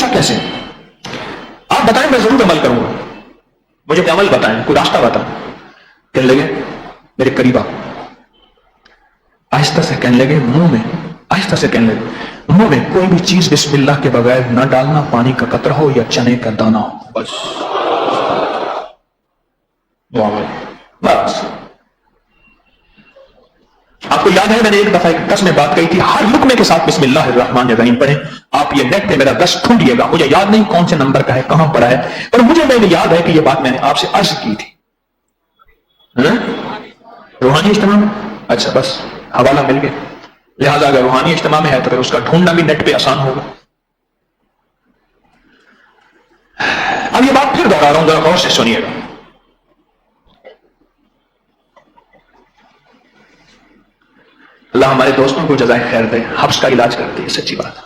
ایسا کیسے؟ آپ بتائیں، میں ضرور عمل کروں گا، مجھے کوئی عمل بتائیں، کوئی راستہ بتائیں۔ کہنے لگے میرے قریب آ، آہستہ سے کہنے لگے منہ میں، آہستہ سے کہنے لگے منہ میں کوئی بھی چیز بسم اللہ کے بغیر نہ ڈالنا، پانی کا قطرہ ہو یا چنے کا دانہ ہو، بس بس۔ آپ کو یاد ہے میں نے ایک دفعہ ایک 10 میں بات کہی تھی، ہر لقمے کے ساتھ بسم اللہ الرحمن الرحیم پڑھیں۔ آپ یہ نیٹ پہ میرا 10 ڈھونڈیے گا، مجھے یاد نہیں کون سے نمبر کا ہے، کہاں پڑا ہے، پر مجھے یاد ہے کہ یہ بات میں نے آپ سے عرض کی تھی۔ روحانی اجتماع میں، اچھا بس حوالہ مل گیا، لہذا اگر روحانی اجتماع میں ہے تو پھر اس کا ڈھونڈنا بھی نیٹ پہ آسان ہوگا۔ اب یہ بات پھر دوہرا رہا ہوں، ذرا غور سے سنیے گا۔ اللہ ہمارے دوستوں کو جزائے خیر دے، حبس کا علاج کرتے ہیں، سچی بات۔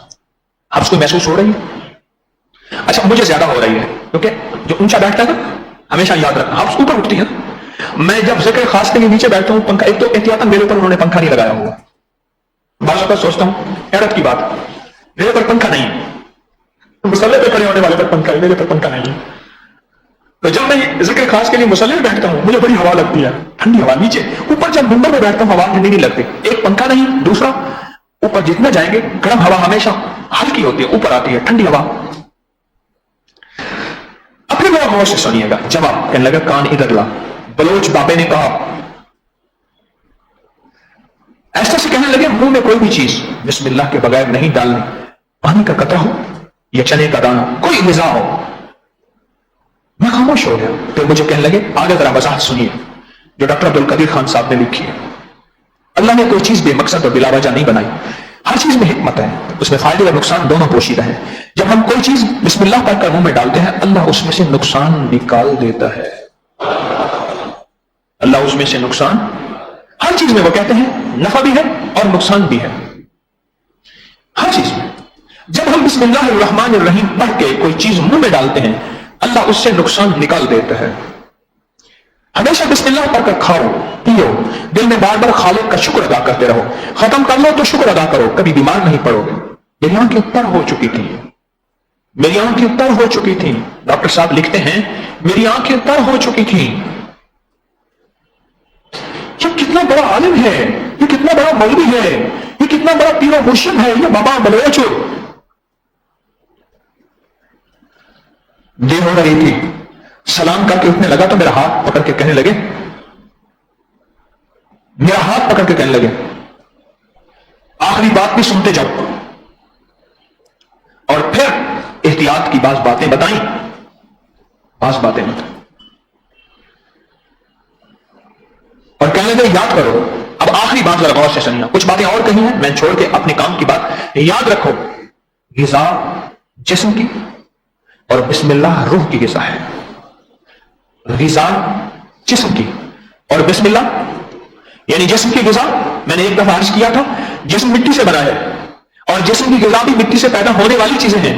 حبس کو محسوس ہو رہی ہے؟ اچھا مجھے زیادہ ہو رہی ہے، کیونکہ جو اونچا بیٹھتا ہے ہمیشہ یاد رکھنا، حبس اوپر اٹھتی ہے۔ میں جب ذکر خاص کے نیچے بیٹھتا ہوں، پنکھا، ایک تو احتیاطاً میرے اوپر انہوں نے پنکھا نہیں لگایا ہوا، بعض اوقات سوچتا ہوں حیرت کی بات، میرے پر پنکھا نہیں ہے، مصلے پہ کھڑے ہونے والے پر پنکھا ہے، میرے پر پنکھا نہیں ہے۔ تو جب میں ذکر خاص کے لیے مصلے پہ بیٹھتا ہوں، مجھے بڑی ہوا لگتی ہے، ٹھنڈی ہوا نیچے۔ اوپر جب منبر پہ بیٹھتا ہوں ہوا ٹھنڈی نہیں لگتی، ایک پنکھا نہیں، دوسرا اوپر جتنا جائیں گے گرم ہوا ہمیشہ ہلکی ہوتی ہے، اوپر آتی ہے ٹھنڈی ہوا۔ اپنے بڑا غور سے سنیے گا۔ جواب کہنے لگا کان ادھر لا، بلوچ بابے نے کہا، ایسا سے کہنے لگے منہ میں کوئی بھی چیز بسم اللہ کے بغیر نہیں ڈالنی، پانی کا قطرہ ہو یا چنے کا دانہ، کوئی غذا ہو۔ میں خاموش ہو گیا، پھر مجھے کہنے لگے آگے ذرا وضاحت سنیے جو ڈاکٹر عبدالقدیر خان صاحب نے لکھی ہے۔ اللہ نے کوئی چیز بے مقصد اور بلا وجہ نہیں بنائی، ہر چیز میں حکمت ہے، اس میں فائدے اور نقصان دونوں پوشیدہ ہیں۔ جب ہم کوئی چیز بسم اللہ پڑھ کر منہ میں ڈالتے ہیں، اللہ اس میں سے نقصان نکال دیتا ہے۔ اللہ اس میں سے نقصان، ہر چیز میں وہ کہتے ہیں نفع بھی ہے اور نقصان بھی ہے، ہر چیز میں۔ جب ہم بسم اللہ الرحمن الرحیم پڑھ کے کوئی چیز منہ میں ڈالتے ہیں، اللہ اس سے نقصان نکال دیتا ہے۔ ہمیشہ بسم اللہ پڑھ کر کھاؤ پیو، دل میں بار بار خالق کا شکر ادا کرتے رہو، ختم کر لو تو شکر ادا کرو، کبھی بیمار نہیں پڑو گے۔ میری آنکھیں تر ہو چکی تھی، میری آنکھیں تر ہو چکی تھی، ڈاکٹر صاحب لکھتے ہیں میری آنکھیں تر ہو چکی تھی۔ یہ کتنا بڑا عالم ہے، یہ کتنا بڑا مولوی ہے، یہ کتنا بڑا پیر و مرشد ہے، یہ بابا بلوچ دیر ہو رہی تھی، سلام کر کے اٹھنے لگا تو میرا ہاتھ پکڑ کے کہنے لگے، میرا ہاتھ پکڑ کے کہنے لگے آخری بات بھی سنتے جاؤ، اور پھر احتیاط کی بعض باتیں بتائیں، بعض باتیں بتائیں، اور کہنے لگے یاد کرو۔ اب آخری بات ذرا غور سے سنیے، کچھ باتیں اور کہی ہیں میں چھوڑ کے اپنے کام کی بات، یاد رکھو غذا جسم کی اور بسم اللہ روح کی غذا ہے۔ غذا جسم کی اور بسم اللہ یعنی جسم کی غذا، میں نے ایک دفعہ عرض کیا تھا جسم مٹی سے بنا ہے، اور جسم کی غذا بھی مٹی سے پیدا ہونے والی چیزیں ہیں،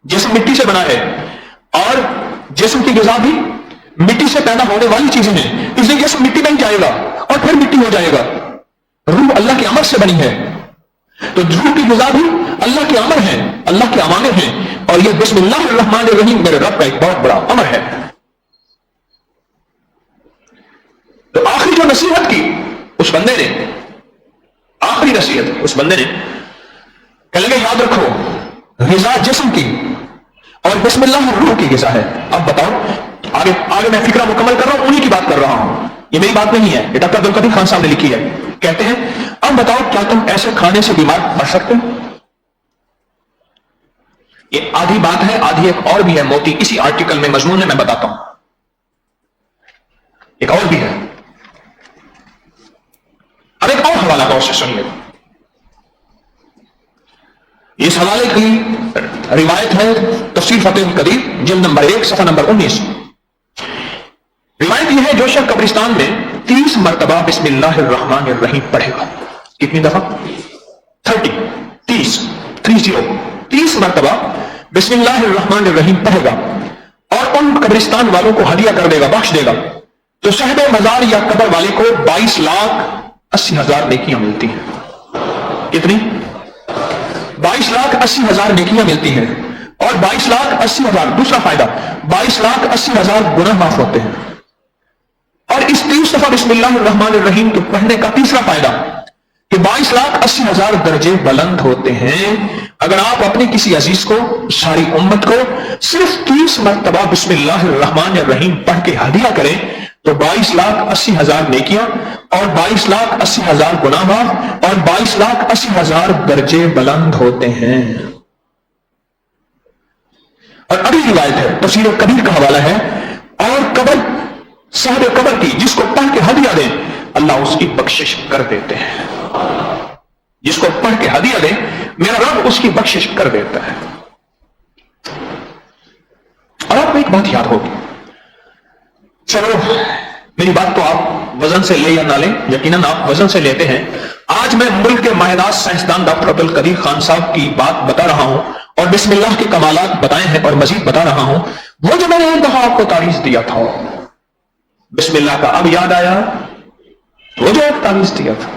جسم مٹی سے بنا ہے اور جسم کی غذا بھی مٹی سے پیدا ہونے والی چیزیں ہیں، اس لیے جسم مٹی بن جائے گا اور پھر مٹی ہو جائے گا۔ روح اللہ کے امر سے بنی ہے، تو روح کی غذا بھی اللہ کے امر ہیں، اللہ کے اوامر ہیں، اور یہ بسم اللہ الرحمن الرحیم میرے رب کا ایک بہت بڑا امر ہے۔ تو آخری جو نصیحت کی اس بندے نے، آخری نصیحت اس بندے نے کہنے لگے یاد رکھو غذا جسم کی اور بسم اللہ روح کی غذا ہے۔ اب بتاؤ آگے میں فکرہ مکمل کر رہا ہوں، انہی کی بات کر رہا ہوں، یہ میری بات نہیں ہے، یہ ڈاکٹر عبدالقدیر خان صاحب نے لکھی ہے۔ کہتے ہیں اب بتاؤ کیا تم ایسے کھانے سے بیمار پڑ سکتے ہو؟ یہ آدھی بات ہے، آدھی ایک اور بھی ہے، موتی اسی آرٹیکل میں مضمون ہے، میں بتاتا ہوں، ایک اور بھی ہے۔ اب ایک اور حوالہ غور سے سنیے، اس حوالے کی روایت ہے تفسیر فتح القدیر جلد نمبر 1 صفحہ نمبر 19۔ روایت یہ ہے جو شخص قبرستان میں 30 مرتبہ بسم اللہ الرحمن الرحیم پڑھے گا، کتنی دفعہ؟ 30 مرتبہ بسم اللہ الرحمن الرحیم پڑھے گا اور ان قبرستان والوں کو ہدیہ کر دے گا، بخش دے گا، تو صاحب مزار یا قبر والے کو 22,80,000 نیکیاں ملتی ہیں۔ کتنی؟ 22,80,000 نیکیاں ملتی ہیں۔ اور 22,80,000 دوسرا فائدہ 22,80,000 گناہ معاف ہوتے ہیں. اور اس 30 دفعہ بسم اللہ الرحمن الرحیم کے پڑھنے کا تیسرا فائدہ کہ 22,80,000 درجے بلند ہوتے ہیں. اگر آپ اپنے کسی عزیز کو، ساری امت کو صرف 30 مرتبہ بسم اللہ الرحمن الرحیم پڑھ کے ہدیہ کریں تو 22,80,000 نیکیاں اور 22,80,000 گناہ معاف اور 22,80,000 درجے بلند ہوتے ہیں. اور اگلی روایت ہے، تفسیر کبیر کا حوالہ ہے، اور قبر صاحب قبر کی جس کو پڑھ کے ہدیہ دیں اللہ اس کی بخشش کر دیتے ہیں. جس کو پڑھ کے ہدیہ دیں میرا رب اس کی بخشش کر دیتا ہے. اور آپ کو ایک بات یاد ہوگی، چلو میری بات تو آپ وزن سے لے یا نہ لیں، یقیناً آپ وزن سے لیتے ہیں. آج میں ملک کے ماہر سائنسدان ڈاکٹر عبدالقدیر خان صاحب کی بات بتا رہا ہوں اور بسم اللہ کے کمالات بتائے ہیں اور مزید بتا رہا ہوں. وہ جو میں نے ایک دفعہ آپ کو تعویذ دیا تھا بسم اللہ کا، اب یاد آیا؟ وہ جو ایک تعویذ دیا تھا.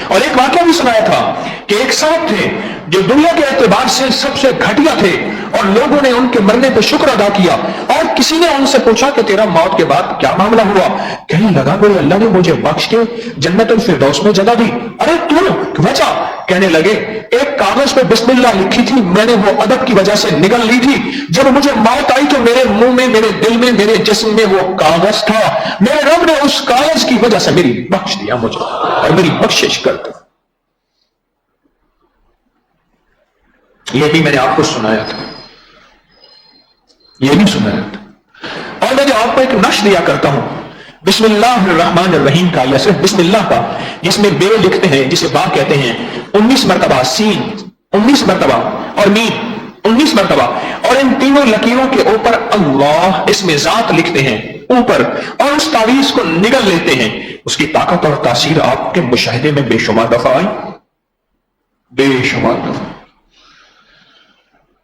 اور ایک واقعہ بھی سنایا تھا کہ ایک صاحب تھے جو دنیا کے اعتبار سے سب سے گھٹیا تھے اور لوگوں نے ان کے مرنے پہ شکر ادا کیا. اور کسی نے ان سے پوچھا کہ تیرا موت کے بعد کیا معاملہ ہوا؟ کہنے لگا کہ اللہ نے مجھے بخش کے جنت الفردوس میں جگہ دی. ارے تو وجہ؟ کہنے لگے ایک کاغذ پہ بسم اللہ لکھی تھی، میں نے وہ ادب کی وجہ سے نگل لی تھی. جب مجھے موت آئی تو میرے منہ میں، میرے دل میں، میرے جسم میں وہ کاغذ تھا. میرے رب نے اس کاغذ کی وجہ سے میری بخش دیا مجھے اور میری بخشش کرتا. یہ بھی میں نے آپ کو سنایا تھا، یہ بھی سنایا تھا. اور میں جو آپ کو ایک نقش دیا کرتا ہوں بسم اللہ الرحمن الرحیم کا یا صرف بسم اللہ کا، جس میں بے لکھتے ہیں جسے با کہتے ہیں 19 مرتبہ، سین 19 مرتبہ اور میم 19 مرتبہ، اور ان تینوں لکیروں کے اوپر اللہ اس میں ذات لکھتے ہیں اوپر اور اس تعویذ کو نگل لیتے ہیں. اس کی طاقت اور تاثیر آپ کے مشاہدے میں بے شمار دفعہ آئی، بے شمار دفعہ.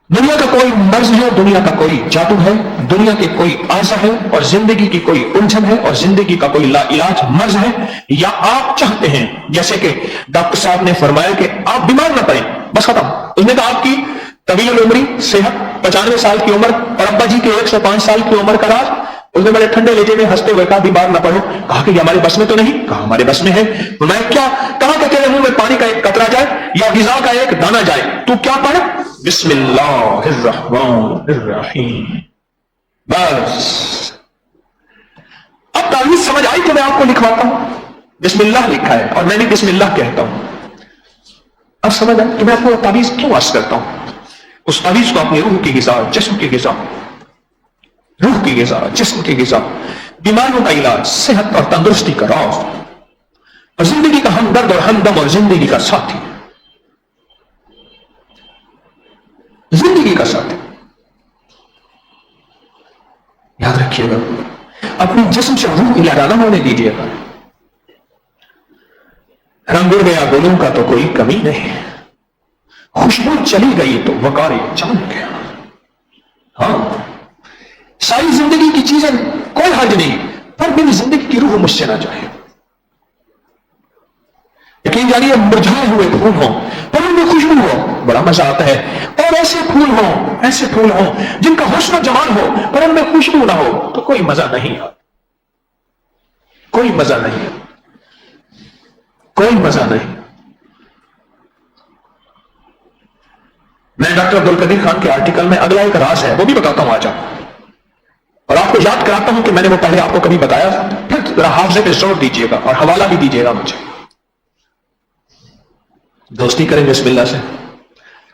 دنیا کا کوئی مرض ہے، دنیا کا کوئی جادو ہے، دنیا کے کوئی آزا ہے اور زندگی کی کوئی الجھن ہے اور زندگی کا کوئی لا علاج مرض ہے، یا آپ چاہتے ہیں جیسے کہ ڈاکٹر صاحب نے فرمایا کہ آپ بیمار نہ پڑیں، بس ختم. اس نے کہا آپ کی طویل العمری، صحت، 95 سال کی عمر اور ابا جی کے 105 سال کی عمر کا راز. اس نے بڑے ٹھنڈے لہجے میں ہنستے ہوئے کہا بیمار نہ پڑو. کہا کہ یہ ہمارے بس میں تو نہیں. کہا ہمارے بس میں ہے. میں کیا؟ کہا کہ تیرے منہ میں پانی کا ایک قطرہ جائے یا غذا کا ایک دانہ جائے تو کیا پڑھ؟ بسم اللہ الرحمن الرحیم. بس اب تعویذ سمجھ آئی تو میں آپ کو لکھواتا ہوں. بسم اللہ لکھا ہے اور میں بھی بسم اللہ کہتا ہوں. اب سمجھ آئی کہ میں آپ کو تعویذ کیوں عرض کرتا ہوں. اس تعویذ کو اپنی روح کی غذا، جسم کی غذا، روح کی غذا، جسم کی غذا، بیماریوں کا علاج، صحت اور تندرستی کا راز اور زندگی کا ہمدرد اور ہمدم اور زندگی کا ساتھی، زندگی کا ساتھی. یاد رکھیے گا اپنی جسم سے روح علیحدہ نہ ہونے دیجیے گا. رنگ اڑ گیا گلوں کا تو کوئی کمی نہیں، خوشبو چلی گئی تو وقار چمن گیا. ہاں ساری زندگی کی چیزیں کوئی حرج نہیں، پر میری زندگی کی روح مجھ سے نہ جائے. یقین جانیے مرجھائے ہوئے پھول ہوں پر ان میں خوشبو ہو، بڑا مزہ آتا ہے. اور ایسے پھول ہوں جن کا حسن و جمال ہو پر ان میں خوشبو نہ ہو تو کوئی مزہ نہیں آتا، کوئی مزہ نہیں، کوئی مزہ نہیں. میں ڈاکٹر عبدالقدیر خان کے آرٹیکل میں اگلا ایک راز ہے وہ بھی بتاتا ہوں آج آپ، اور آپ کو یاد کراتا ہوں کہ میں نے وہ پہلے آپ کو کبھی بتایا تھا. پھر ذرا حافظے پہ زور دیجیے گا اور حوالہ بھی دیجیے گا مجھے. دوستی کریں بسم اللہ سے،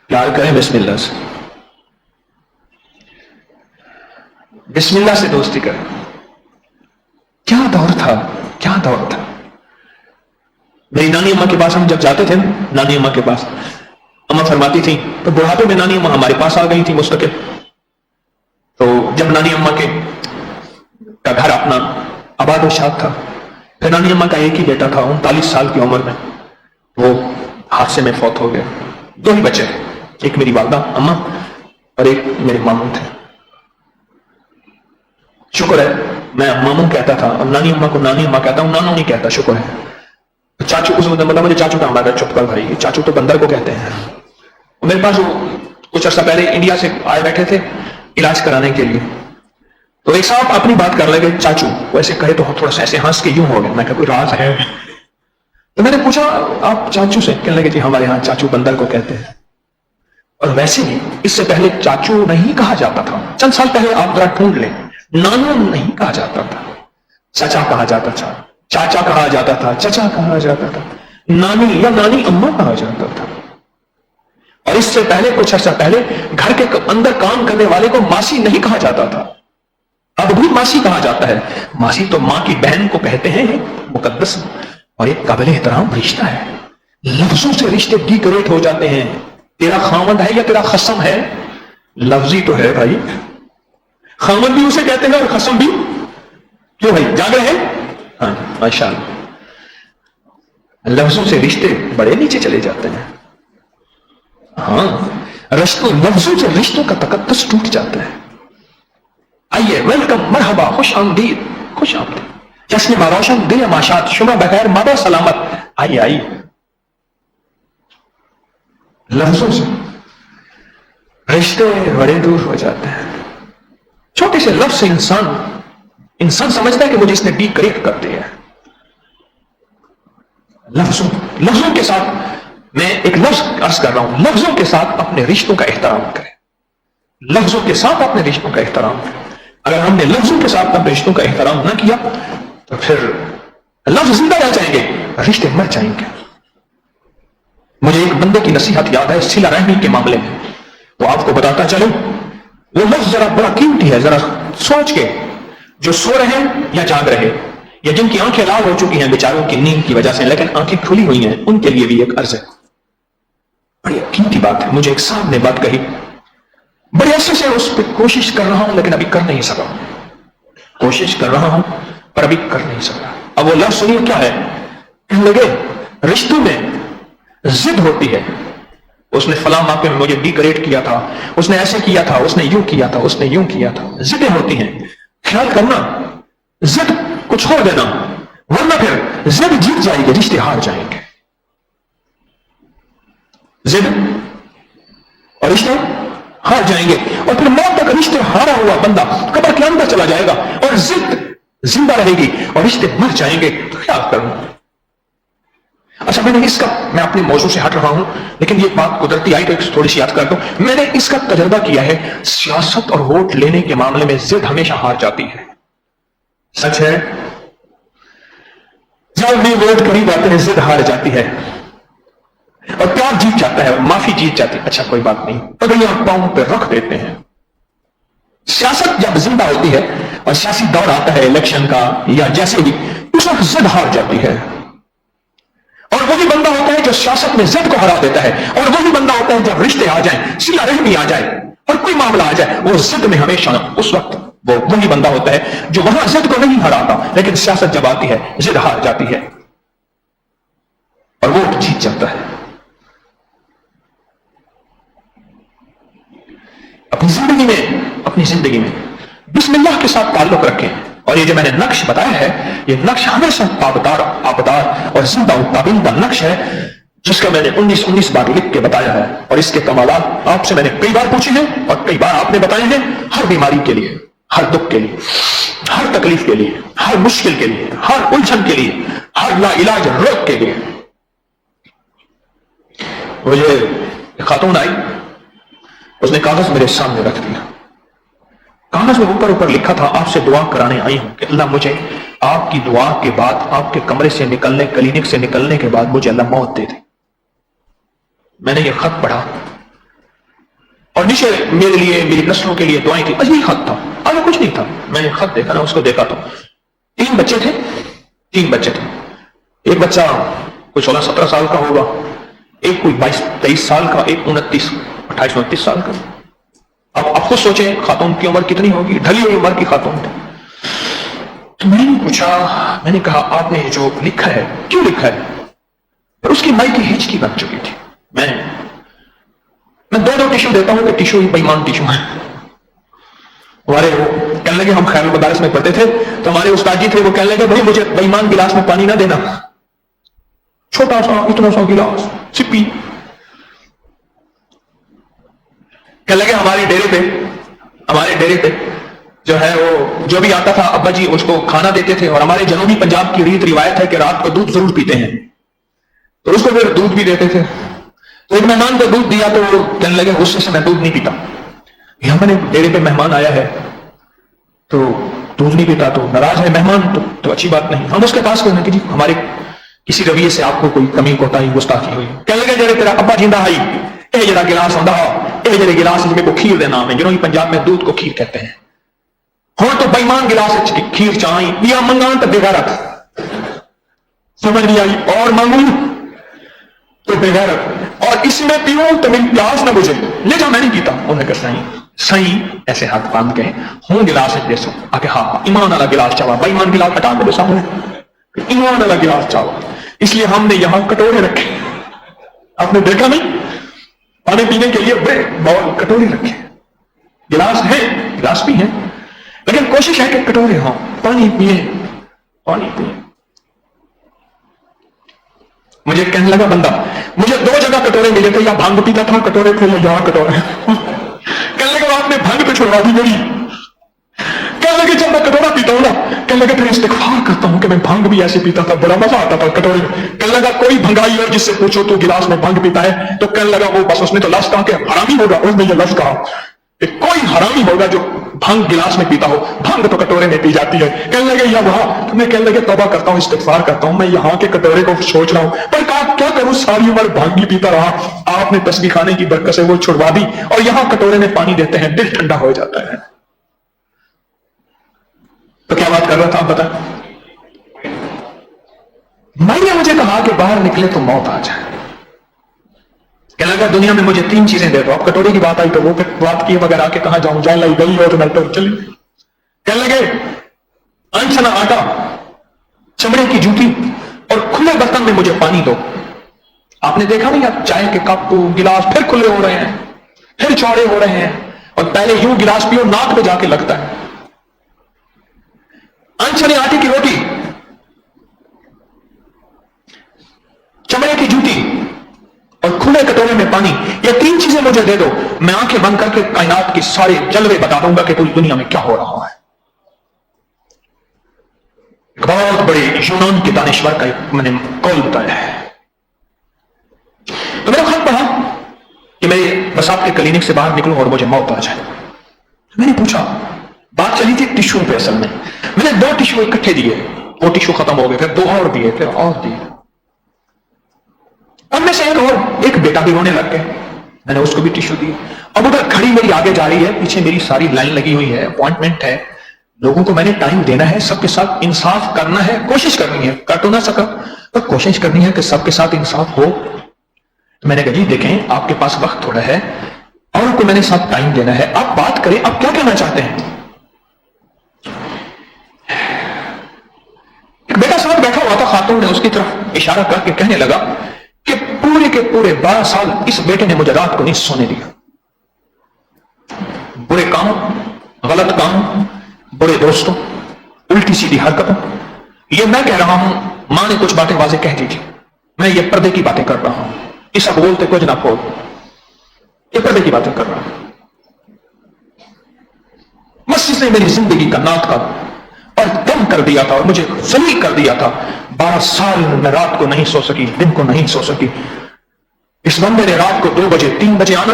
پیار کریں بسم اللہ سے، بسم اللہ سے دوستی کریں. کیا دور تھا، کیا دور تھا. میری نانی اماں کے پاس ہم جب جاتے تھے، نانی اماں کے پاس اماں فرماتی تھی تو بڑھاپے میں نانی اماں ہمارے پاس آ گئی تھی مستقل. تو جب نانی اماں کا گھر اپنا آباد و شاد تھا، پھر نانی اماں کا ایک ہی بیٹا تھا 39 سال کی عمر میں، وہ حادثے میں فوت ہو گیا. 2 ہی بچے، ایک میری والدہ اماں اور ایک میرے ماموں تھے. شکر ہے میں ماموں کہتا تھا اور نانی اماں کو نانی اماں کہتا ہوں، نانو نہیں کہتا. شکر ہے. چاچو اس مطلب مجھے چاچو کا ہمارا چپ کر بھائی، چاچو تو بندر کو کہتے ہیں. میرے پاس وہ کچھ عرصہ پہلے انڈیا سے آئے بیٹھے تھے علاج کرانے کے لیے. تو ایک صاحب اپنی بات کر لگے چاچو, ویسے کہے تو تھوڑا سا ایسے ہنس کے یوں ہو گئے. میں کہا کوئی راز ہے؟ تو میں نے پوچھا آپ چاچو سے؟ کہنے لگے جی ہمارے ہاں چاچو بندر کو کہتے ہیں. اور ویسے بھی اس سے پہلے چاچو نہیں کہا جاتا تھا. چند سال پہلے آپ ذرا ڈھونڈ لیں, نانو نہیں کہا جاتا تھا, چچا کہا جاتا تھا, چاچا کہا جاتا تھا, چچا کہا جاتا تھا, نانی یا نانی اما کہا جاتا تھا. اور اس سے پہلے کچھ عرصہ پہلے گھر کے اندر کام کرنے والے کو ماسی نہیں کہا جاتا تھا, اب بھی ماسی کہا جاتا ہے. ماسی تو ماں کی بہن کو کہتے ہیں, مقدس اور ایک قابل احترام رشتہ ہے. لفظوں سے رشتے ڈیکوریٹ ہو جاتے ہیں. تیرا خامد ہے یا تیرا خصم ہے؟ لفظی تو ہے بھائی, خامد بھی اسے کہتے ہیں اور خصم بھی. کیوں بھائی جاگ رہے ہیں؟ ہاں ماشاء اللہ. لفظوں سے رشتے بڑے نیچے چلے جاتے ہیں. ہاں لفظوں سے رشتوں کا تقدس ٹوٹ جاتا ہے. آئیے ویلکم, مرحبا, خوش آمدید, خوش آمدید, جشن ما روشن, دل ماشاد, شما بخیر, مادا سلامت. آئیے آئیے. لفظوں سے رشتے بڑے دور ہو جاتے ہیں. چھوٹے سے لفظ سے انسان سمجھتا ہے کہ مجھے اس نے ڈی کریکٹ کر دیا. لفظوں کے ساتھ میں ایک لفظ عرض کر رہا ہوں, لفظوں کے ساتھ اپنے رشتوں کا احترام کریں. لفظوں کے ساتھ اپنے رشتوں کا احترام کریں. اگر ہم نے لفظوں کے ساتھ اپنے رشتوں کا احترام نہ کیا تو پھر لفظ زندہ رہ جائیں گے, رشتے مر جائیں گے. مجھے ایک بندے کی نصیحت یاد ہے صلہ رحمی کے معاملے میں, تو آپ کو بتاتا چلوں. وہ لفظ ذرا بڑا قیمتی ہے, ذرا سوچ کے. جو سو رہے ہیں یا جاگ رہے یا جن کی آنکھیں لال ہو چکی ہیں بیچاروں کی نیند کی وجہ سے لیکن آنکھیں کھلی ہوئی ہیں, ان کے لیے بھی ایک عرض ہے. بڑی قیمتی بات ہے. مجھے ایک صاحب نے بات کہی, بڑے عرصے سے اس پہ کوشش کر رہا ہوں لیکن ابھی کر نہیں سکا. کوشش کر رہا ہوں پر ابھی کر نہیں سکا. اب وہ لفظ سنیے کیا ہے. کہنے لگے رشتوں میں ضد ہوتی ہے. اس نے فلاں موقع میں مجھے ڈیکوریٹ کیا تھا, اس نے ایسے کیا تھا, اس نے یوں کیا تھا, اس نے یوں کیا تھا. ضدیں ہوتی ہیں. خیال کرنا, ضد کو چھوڑ دینا, ورنہ پھر ضد جیت جائے گی, رشتے ہار جائیں گے. ضد اور رشتے ہار جائیں گے اور پھر موت تک رشتے ہارا ہوا بندہ قبر کے اندر چلا جائے گا اور ضد زندہ رہے گی اور رشتے مر جائیں گے. تو خیال کرنا. اچھا میں اپنے موضوع سے ہٹ رہا ہوں لیکن یہ بات قدرتی آئی تو تھوڑی سی یاد کرتا ہوں. میں نے اس کا تجربہ کیا ہے, سیاست اور ووٹ لینے کے معاملے میں ضد ہمیشہ ہار جاتی ہے. سچ ہے, جب بھی ووٹ قریب آتے ہیں ضد ہار جاتی ہے اور پیار جیت جاتا ہے اور معافی جیت جاتی ہے. اچھا کوئی بات نہیں, پگڑیاں پاؤں پہ رکھ دیتے ہیں. سیاست جب زندہ ہوتی ہے اور سیاسی دور آتا ہے الیکشن کا یا جیسے بھی, اس وقت ضد ہار جاتی ہے. اور وہی بندہ ہوتا ہے جو سیاست میں ضد کو ہرا دیتا ہے, اور وہی بندہ ہوتا ہے جب رشتے آ جائیں, صلہ رحمی آ جائے اور کوئی معاملہ آ جائے, وہ ضد میں ہمیشہ اس وقت وہی بندہ ہوتا ہے جو وہاں ضد کو نہیں ہراتا, لیکن سیاست جب آتی ہے ضد ہار جاتی ہے اور ووٹ جیت جاتا ہے. اپنی زندگی میں بسم اللہ کے ساتھ تعلق رکھیں. اور یہ جو میں نے نقش بتایا ہے, یہ نقش ہمیشہ آبدار اور زندہ تابندہ نقش ہے, جس کا میں نے 19 بار لکھ کے بتایا ہے. اور اس کے کمالات آپ سے میں نے کئی بار پوچھے ہیں اور کئی بار آپ نے بتائے ہیں. ہر بیماری کے لیے, ہر دکھ کے لیے, ہر تکلیف کے لیے, ہر مشکل کے لیے, ہر الجھن کے لیے, ہر لا علاج روگ کے لیے. مجھے خاتون آئی, اس نے کاغذ میرے سامنے رکھ دیا. کاغذ میں اوپر لکھا تھا آپ سے دعا کرانے آئی ہوں کہ اللہ مجھے آپ کی دعا کے بعد, آپ کے کمرے سے نکلنے, کلینک سے نکلنے کے بعد مجھے اللہ موت دے دے. میں نے یہ خط پڑھا اور نیچے میرے لیے, میری نسلوں کے لیے دعائیں تھی. عجیب خط تھا, آگے کچھ نہیں تھا. میں نے خط دیکھا نا, اس کو دیکھا تو 3 بچے تھے. ایک بچہ کوئی 16-17 سال کا ہوگا, ایک کوئی 22-23 سال کا, ایک 28-29 سال کا. اب خود سوچیں خاتون کی عمر کتنی ہوگی, ڈھلی ہوئی عمر کی خاتون تھی. تو میں نے پوچھا, میں نے کہا آپ نے جو لکھا ہے کیوں لکھا ہے؟ اور اس کی مائی کی ہچکی بن چکی تھی. میں 2 ٹیشو دیتا ہوں کہ ٹیشو ہی بےمان ٹیشو ہے. ہمارے وہ کہنے لگے, ہم خیر المدارس میں پڑھتے تھے تو ہمارے استاد جی تھے, وہ کہنے لگے بھائی مجھے بےمان گلاس میں پانی نہ دینا, چھوٹا سا اتنا سا گلاس سپی. کہ لگے ہمارے ڈیرے پہ جو ہے وہ جو بھی آتا تھا ابا جی اس کو کھانا دیتے تھے، اور ہمارے جنوبی پنجاب کی ریت روایت ہے کہ رات کو دودھ ضرور پیتے ہیں، تو اس کو پھر دودھ بھی دیتے تھے۔ تو ایک مہمان کو دودھ دیا تو وہ کہنے لگے غصے سے میں دودھ نہیں پیتا، یہ ہمارے ڈیرے پہ مہمان آیا ہے تو دودھ نہیں پیتا، تو ناراض ہے مہمان تو اچھی بات نہیں۔ ہم اس کے پاس گئے کہ جی ہمارے کسی رویے سے آپ کو کوئی کمی کوتاہی گستاخی ہوئی، کہنے لگے جڑے تیرا ابا جیندا آئی یہ جڑا گلاس آندا یہ جڑے گلاس جن کو کھیر دے نام ہے، جنہوں پنجاب میں دودھ کو کھیر کہتے ہیں، ہوں تو بےمان گلاس کھیر چاہی یا منگان تو بےغیرت، سمجھ نہیں آئی، اور مانگوں تو بےغیرت، اور اس میں پیوں تو میری گلاس نہ بجھے لے جا میں نہیں پیتا۔ انہوں نے کہا صحیح ایسے ہاتھ باندھ کے ہوں گلاس دے سو آگے ہاں ایمان والا گلاس چاہوا، بےمان گلاس ہٹا دے سامنے، ایمان والا گلاس چاہوا، اس لیے ہم نے یہاں کٹورے رکھے، آپ نے دیکھا نہیں پانی پینے کے لیے بڑے باؤل کٹورے رکھے، گلاس ہے گلاس بھی ہیں لیکن کوشش ہے کہ کٹورے ہوں، پانی پیئے۔ مجھے کہنے لگا بندہ مجھے 2 جگہ کٹورے ملے تھے، یا بھنگ پیتا تھا کٹورے تھے یا یہاں کٹورے، کہنے لگا آپ نے بھنگ پہ چھڑوا دی میری، کہنے لگے جب میں کٹورا پیتا ہوں نا، کہنے لگے پھر استغفار کرتا ہوں کہ میں بھنگ بھی ایسے پیتا تھا، بڑا مزہ آتا تھا کٹورے میں۔ کہنے لگا کوئی بھنگائی اور جس سے پوچھو تو گلاس میں بھنگ پیتا ہے تو کہنے لگا وہ بس اس نے تو لفظ کہا کہ حرامی ہوگا، اس نے یہ لفظ کہا کہ کوئی حرامی ہوگا جو بھنگ گلاس میں پیتا ہو، بھنگ تو کٹورے میں پی جاتی ہے۔ کہنے لگے یا وہاں میں کہنے لگے توبہ کرتا ہوں استغفار کرتا ہوں، میں یہاں کے کٹورے کو سوچ رہا ہوں پر کیا کروں، ساری عمر بھنگ ہی پیتا رہا، آپ نے تسبیح خانے کی برکت سے وہ چھڑوا دی اور یہاں کٹورے میں پانی دیتے ہیں، دل ٹھنڈا ہو جاتا ہے۔ تو کیا بات کر رہا تھا آپ بتائیں؟ میں نے مجھے کہا کہ باہر نکلے تو موت آ جائے، کہنے لگا دنیا میں مجھے 3 چیزیں دے دو، اب کٹوری کی بات آئی تو وہ پھر بات کی وغیرہ کے کہاں جاؤں، جائیں لائی گئی ہو تو میں تو چلی۔ کہنے لگے انچنا آٹا، چمڑے کی جوتی اور کھلے برتن میں مجھے پانی دو۔ آپ نے دیکھا نہیں اب چائے کے کپ گلاس پھر کھلے ہو رہے ہیں، پھر چوڑے ہو رہے ہیں، اور پہلے یوں گلاس پیو ناک پہ جا کے لگتا ہے۔ انچنے آٹے کی روٹی، چمڑے کی جوتی اور کھلے کٹورے میں پانی، یہ 3 چیزیں مجھے دے دو، میں آنکھیں بند کر کے کائنات کی سارے جلوے بتا دوں گا کہ پوری دنیا میں کیا ہو رہا ہے۔ ایک بہت بڑے یونان کے دانشور کا میں نے قول بتایا ہے، تو میرا خط پڑھا کہ میں بس آپ کے کلینک سے باہر نکلوں اور مجھے موت آ جائے۔ میں نے پوچھا، بات چلی تھی ٹیشو پہ، اصل میں نے 2 ٹیشو اکٹھے دیے، وہ ٹیشو ختم ہو گئے، پھر 2 اور دیے، پھر اور دیے، ان میں سے ایک بیٹا بھی رونے لگ گئے، میں نے اس کو بھی ٹیشو دی۔ اب ادھر گھڑی میری آگے جا رہی ہے، پیچھے میری ساری لائن لگی ہوئی ہے، اپوائنٹمنٹ ہے، لوگوں کو میں نے ٹائم دینا ہے، سب کے ساتھ انصاف کرنا ہے، کوشش کرنی ہے، کر تو نہ سکا پر کوشش کرنی ہے کہ سب کے ساتھ انصاف ہو۔ تو میں نے کہا جی دیکھیں آپ کے پاس وقت تھوڑا ہے اور کو میں نے ساتھ ٹائم دینا ہے، آپ بات کریں، آپ کیا کہنا چاہتے ہیں۔ ایک بیٹا ساتھ بیٹھا ہوا تھا، خاتون نے اس کی طرف اشارہ کر کے کہنے لگا کہ پورے کے پورے 12 سال اس بیٹے نے مجھے رات کو نہیں سونے دیا، برے کام، غلط کام، برے دوستوں، الٹی سیدھی حرکتوں، یہ میں کہہ رہا ہوں، ماں نے کچھ باتیں واضح کہہ دی تھی، میں یہ پردے کی باتیں کر رہا ہوں، اس اب بولتے کچھ نہ بول، یہ پردے کی باتیں کر رہا ہوں۔ مسجد نے میری زندگی کا ناک کا اور دم کر دیا تھا اور مجھے ذلیل کر دیا تھا، 12 سال میں رات کو نہیں سو سکی، دن کو نہیں سو سکی۔ اس بندے نے رات کو 2 بجے 3 بجے آنا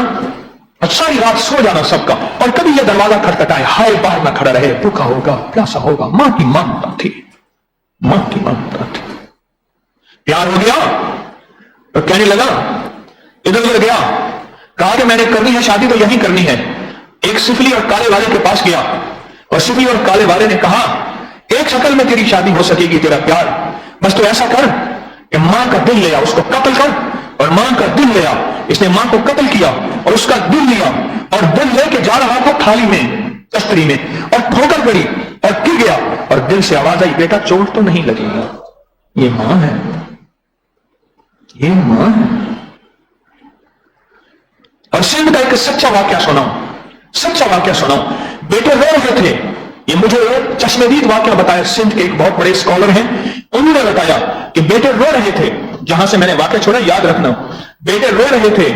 اور ساری رات سو جانا سب کا، اور کبھی یہ دروازہ کھٹکھٹائے، ہائے باہر نہ کھڑا رہے، بھوکا ہوگا پیاسا ہوگا، ماں کی مانتا تھی، ماں کی مانتا تھی۔ پیار ہو گیا تو کہنے لگا، ادھر ادھر گیا، کہا کہ میں نے کرنی ہے شادی تو یہیں کرنی ہے۔ ایک سفلی اور کالے والے کے پاس گیا اور سفلی اور کالے والے نے کہا ایک شکل میں تیری شادی ہو سکے گی، تیرا پیار، بس تو ایسا کر کہ ماں کا دل لے آ، اس کو قتل کر، اور ماں کا دل لے آ۔ اس نے ماں کو قتل کیا اور اس کا دل لیا، اور دل لے کے جا رہا تھا تھالی میں، تستری میں، اور ٹھوکر پڑی اور گر گیا، اور دل سے آواز آئی، بیٹا چوٹ تو نہیں لگے گا۔ یہ ماں ہے، یہ ماں ہے۔ اور سندھ کا ایک سچا واقعہ سناؤں، بیٹے رو رہے تھے، یہ مجھے چشم دید واقعہ بتایا، سندھ کے ایک بہت بڑے اسکالر ہیں، انہوں نے بتایا کہ بیٹے رو رہے تھے، جہاں سے میں نے واقعہ چھوڑا یاد رکھنا، بیٹے رو رہے تھے،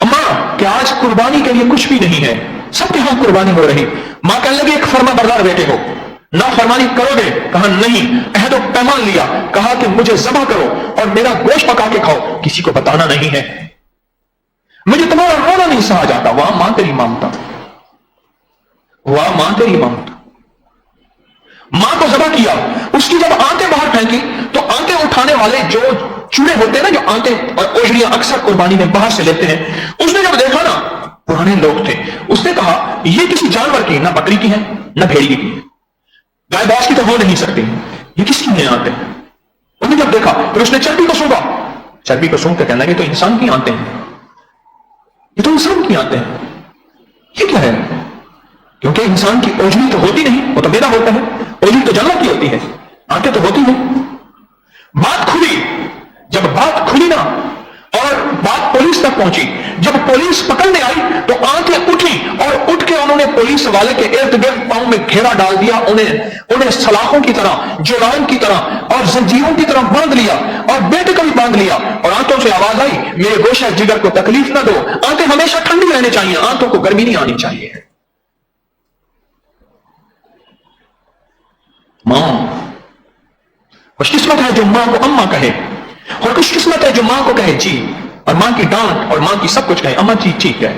اماں کہ آج قربانی کے لیے کچھ بھی نہیں ہے، سب کے ہاں قربانی ہو رہی. ماں کہنے لگی ایک فرما بردار بیٹے ہو، نافرمانی کرو گے؟ کہا نہیں. عہد و پیمان لیا، کہا کہ مجھے ذبح کرو اور میرا گوشت پکا کے کھاؤ، کسی کو بتانا نہیں ہے، مجھے تمہارا رونا نہیں سہا جاتا. وہاں ماں تیری مامتا، وہاں ماں تیری مامتا. ماں کو ذبح کیا، اس کی جب آنتیں باہر پھینکی تو آنتیں اٹھانے والے جو چوڑے ہوتے ہیں نا، جو آنتیں اور اوجڑیاں اکثر قربانی میں باہر سے لیتے ہیں، اس نے جب دیکھا نا، پرانے لوگ تھے، اس نے کہا یہ کسی جانور کی، نہ بکری کی ہے نہ بھیڑی کی، گائے باز کی تو ہو نہیں سکتی، یہ کس کی ہیں آنتیں؟ انہوں نے جب دیکھا پھر اس نے چربی کو سونگا، چربی کو سونگ کے کہنے لگے تو انسان کی آنتیں ہیں، یہ تو انسان کی آنتیں ہیں، یہ کیا ہے؟ کیونکہ انسان کی اوجڑی تو ہوتی نہیں، وہ تو میرا ہوتا ہے، اوجڑی تو جانور کی ہوتی ہے، آنتیں تو ہوتی نہیں. بات کھلی، جب بات کھلی نا اور بات پولیس تک پہنچی، جب پولیس پکڑنے آئی تو آنکھیں اٹھی اور اٹھ کے انہوں نے پولیس والے کے ارد گرد پاؤں میں گھیرا ڈال دیا، انہیں سلاخوں کی طرح، جرائم کی طرح اور زنجیروں کی طرح باندھ لیا اور بیٹے کو بھی باندھ لیا. اور آنکھوں سے آواز آئی میرے گوشہ جگر کو تکلیف نہ دو. آنکھیں ہمیشہ ٹھنڈی رہنی چاہیے، آنکھوں کو گرمی نہیں آنی چاہیے. ماں خوش قسمت ہے جو ماں کو اماں کہے، اور خوش قسمت ہے جو ماں کو کہے جی، اور ماں کی ڈانٹ اور ماں کی سب کچھ کہے اماں جی ٹھیک ہے.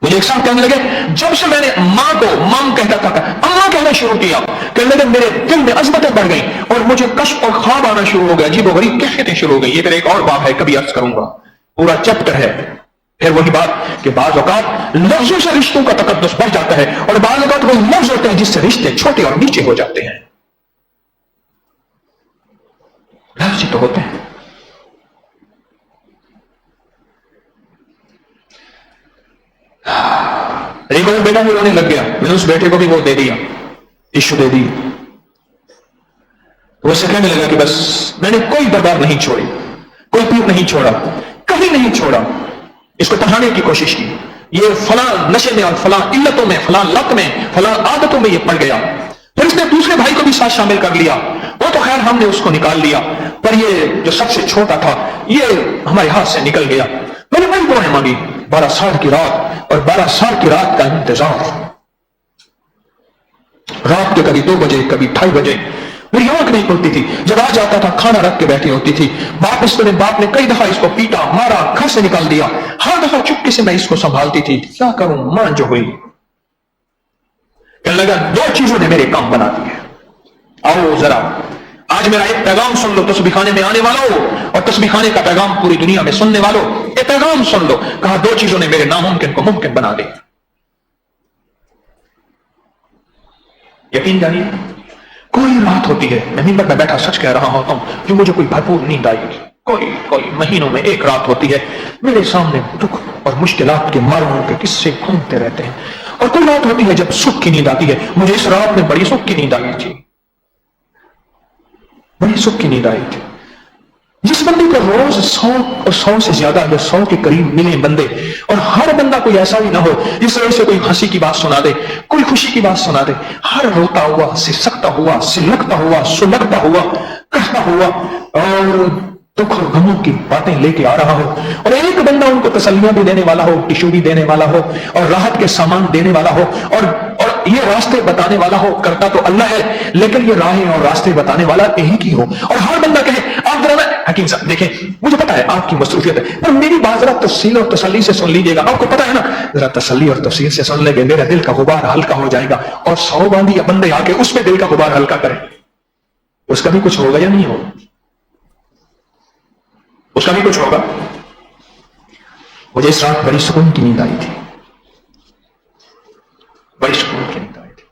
مجھے ایک ساتھ کہنے لگے جب سے میں نے ماں کو مام کہتا تھا اماں کہنا شروع کیا، کہنے لگے میرے دل میں عظمتیں بڑھ گئیں اور مجھے کشف اور خواب آنا شروع ہو گیا، عجیب و غریب کیفیتیں شروع ہو گئی. یہ پھر ایک اور باب ہے، کبھی عرض کروں گا، پورا چیپٹر ہے. پھر وہی بات کہ بعض اوقات لفظوں سے رشتوں کا تقدس بڑھ جاتا ہے، اور بعض اوقات وہی لفظ ہوتے ہیں جس سے رشتے چھوٹے اور نیچے ہو جاتے ہیں. لفظ تو ہوتے ہیں. ایک اور بیٹا بھی رونے لگ گیا، میں نے اس بیٹے کو بھی وہ دے دیا، ٹشو دے دی. وہ اسے کہنے لگا کہ بس میں نے کوئی دربار نہیں چھوڑی، کوئی پیر نہیں چھوڑا، کہیں نہیں چھوڑا. اس کو پڑھانے کی کوشش کی، یہ فلاں نشے میں اور فلاں علتوں میں، فلاں لت میں، فلاں عادتوں میں یہ پڑ گیا. پھر اس نے دوسرے بھائی کو بھی ساتھ شامل کر لیا، وہ تو خیر ہم نے اس کو نکال لیا، پر یہ جو سب سے چھوٹا تھا یہ ہمارے ہاتھ سے نکل گیا. میں نے بڑی دعائیں مانگی، 12 سال کی رات اور 12 سال کی رات کا انتظار. رات کے کبھی 2 بجے کبھی 2:30 بجے میری آنکھ نہیں کھلتی تھی. جب آ جاتا تھا کھانا رکھ کے بیٹھی ہوتی تھی. باپ نے کئی دفعہ اس کو پیٹا مارا، گھر سے نکال دیا، ہر دفعہ چپکے سے میں اس کو سنبھالتی تھی. کیا کروں، ماں جو ہوئی. کہنے لگا 2 چیزوں نے میرے کام بنا دیے. آؤ ذرا آج میرا ایک پیغام سن لو، تسبیح خانے میں آنے والوں اور تسبیح خانے کا پیغام پوری دنیا میں سننے والوں، یہ پیغام سن لو. کہا 2 چیزوں نے میرے ناممکن کو ممکن بنا دیا. یقین جانیے کوئی رات ہوتی ہے، میں ممبر میں بیٹھا سچ کہہ رہا ہوتا ہوں، جو مجھے کوئی بھرپور نیند آئی، کوئی مہینوں میں ایک رات ہوتی ہے میرے سامنے دکھ اور مشکلات کے ماروں کے قصے گھومتے رہتے ہیں. اور کوئی رات ہوتی ہے جب سکھ کی نیند آتی ہے. مجھے اس رات میں بڑی سکھ کی نیند آئی تھی، بڑی سکھ کی نیند آئی تھی. جس بندے کو روز 100 اور 100 سے زیادہ یا 100 کے قریب ملے بندے، اور ہر بندہ کوئی ایسا ہی نہ ہو جس طرح سے کوئی ہنسی کی بات سنا دے، کوئی خوشی کی بات سنا دے، ہر روتا ہوا، سسکتا ہوا، سلکتا ہوا، سلگتا ہوا، کہتا ہوا اور دکھ اور غموں کی باتیں لے کے آ رہا ہو، اور ایک بندہ ان کو تسلیاں بھی دینے والا ہو، ٹشو بھی دینے والا ہو، اور راحت کے سامان دینے والا ہو، اور یہ راستے بتانے والا ہو. کرتا تو اللہ ہے لیکن یہ راہیں اور راستے بتانے والا ایک ہی ہو. اور ہر بندہ کہے آپ ذرا حکیم صاحب دیکھیں، مجھے پتا ہے آپ کی مصروفیت ہے، پر میری بات ذرا تفصیل اور تسلی سے سن لیجیے گا. آپ کو پتا ہے نا، ذرا تسلی اور تفصیل سے سن لیں گے میرا دل کا غبار ہلکا ہو جائے گا. اور 100 باندھی یا بندے آ کے اس پہ دل کا غبار ہلکا کریں، اس کا بھی کچھ ہوگا یا نہیں ہوگا؟ اس کا بھی کچھ ہوگا. مجھے اس رات بڑی سکون کی نیند آئی تھی، بڑی سکون کی نیند آئی تھی.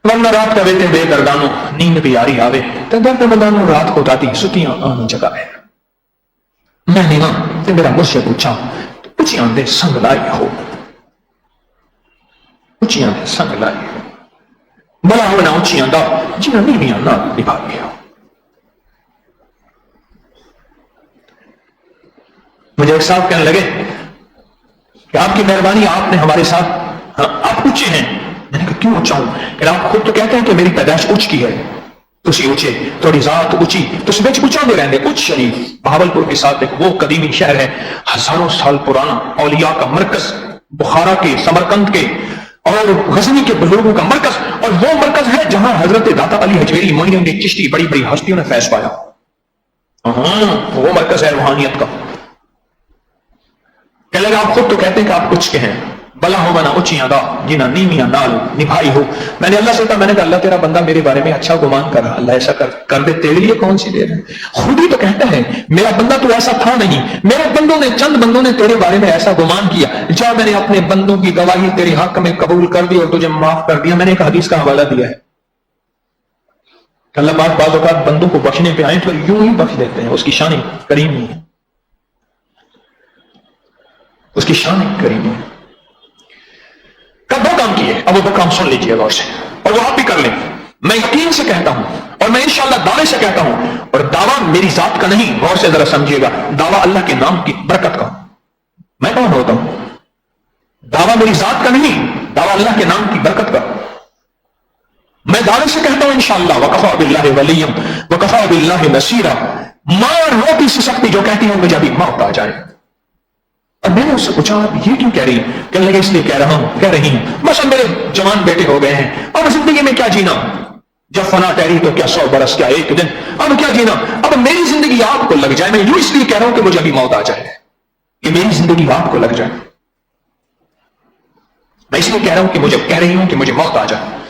ورنہ رات کا بیٹے بے گردانوں نیند بھی آری آوے تو درد مدانوں رات کو داتی ستیاں آن جگہ ہے. میں نے تے میرا مجھ سے پوچھا اچیاں دے سنگ لائی ہو، اچیاں دے سنگ لائی ہو، بلا ہونا اچیاں دا جنہاں نیویاں نہ نبھائی ہو. مجھے ایک صاحب کہنے لگے کہ آپ کی مہربانی، آپ نے ہمارے ساتھ، آپ اونچے ہیں. میں نے کہا کیوں اونچا ہوں؟ کہ آپ خود تو کہتے ہیں کہ میری پیدائش اونچ کی ہے. تسی اونچے، تھوڑی ذات اونچی، تس وچ اونچاندے رہندے، اونچ شریف بہاولپور کے ساتھ ایک وہ قدیمی شہر ہے، ہزاروں سال پرانا، اولیاء کا مرکز، بخارا کے، سمرقند کے اور غزنی کے بزرگوں کا مرکز، اور وہ مرکز ہے جہاں حضرت داتا علی حجویری، معین الدین چشتی، بڑی بڑی ہستیوں نے فیض پایا. ہاں وہ مرکز ہے روحانیت کا. کہنے لگا آپ خود تو کہتے ہیں کہ آپ کچھ کے ہیں، بلا ہو بنا اچیاں دا جنا نیمیاں نال نبھائی ہو. میں نے اللہ سے کہا، میں نے کہا اللہ تیرا بندہ میرے بارے میں اچھا گمان کر رہا، اللہ ایسا کر دے، تیرے لیے کون سی دیر ہے. خود ہی تو کہتا ہے میرا بندہ تو ایسا تھا نہیں، میرے بندوں نے، چند بندوں نے تیرے بارے میں ایسا گمان کیا، جا میں نے اپنے بندوں کی گواہی تیرے حق میں قبول کر دی اور تجھے معاف کر دیا. میں نے ایک حدیث کا حوالہ دیا ہے، اللہ پاک بعض اوقات بندوں کو بخشنے پہ آئیں تو یوں ہی بخش دیتے ہیں، اس کی شان کریمی ہے، اس کی شان کریمی ہے. دو کام کیے، اب وہ دو کام سن لیجیے غور سے، اور وہ آپ بھی کر لیں. میں یقین سے کہتا ہوں اور میں انشاءاللہ دعوے سے کہتا ہوں، اور دعویٰ میری ذات کا نہیں، غور سے ذرا سمجھیے گا، دعویٰ اللہ کے نام کی برکت کا. میں کون ہوتا ہوں؟ دعویٰ میری ذات کا نہیں، دعویٰ اللہ کے نام کی برکت کا. میں دعوے سے کہتا ہوں انشاءاللہ وکفا باللہ ولیم وکفا باللہ نصیرا، ماں روتی سسکتی جو کہتی ہے مجھے ابھی موت آ جائے. اور میں نے اس سے پوچھا آپ یہ کیوں کہہ رہی ہیں؟ کہنے لگے اس لیے کہہ رہی ہوں بس اب میرے جوان بیٹے ہو گئے ہیں، اب زندگی میں کیا جینا، جب فنا ٹہری تو کیا 100 برس، کیا ایک دن، اب کیا جینا، اب میری زندگی آپ کو لگ جائے. میں یوں اس لیے کہہ رہا ہوں کہ مجھے ابھی موت آ جائے، کہ میری زندگی آپ کو لگ جائے. میں اس لیے کہہ رہا ہوں کہ مجھے کہہ رہی ہوں کہ مجھے موت آ جائے.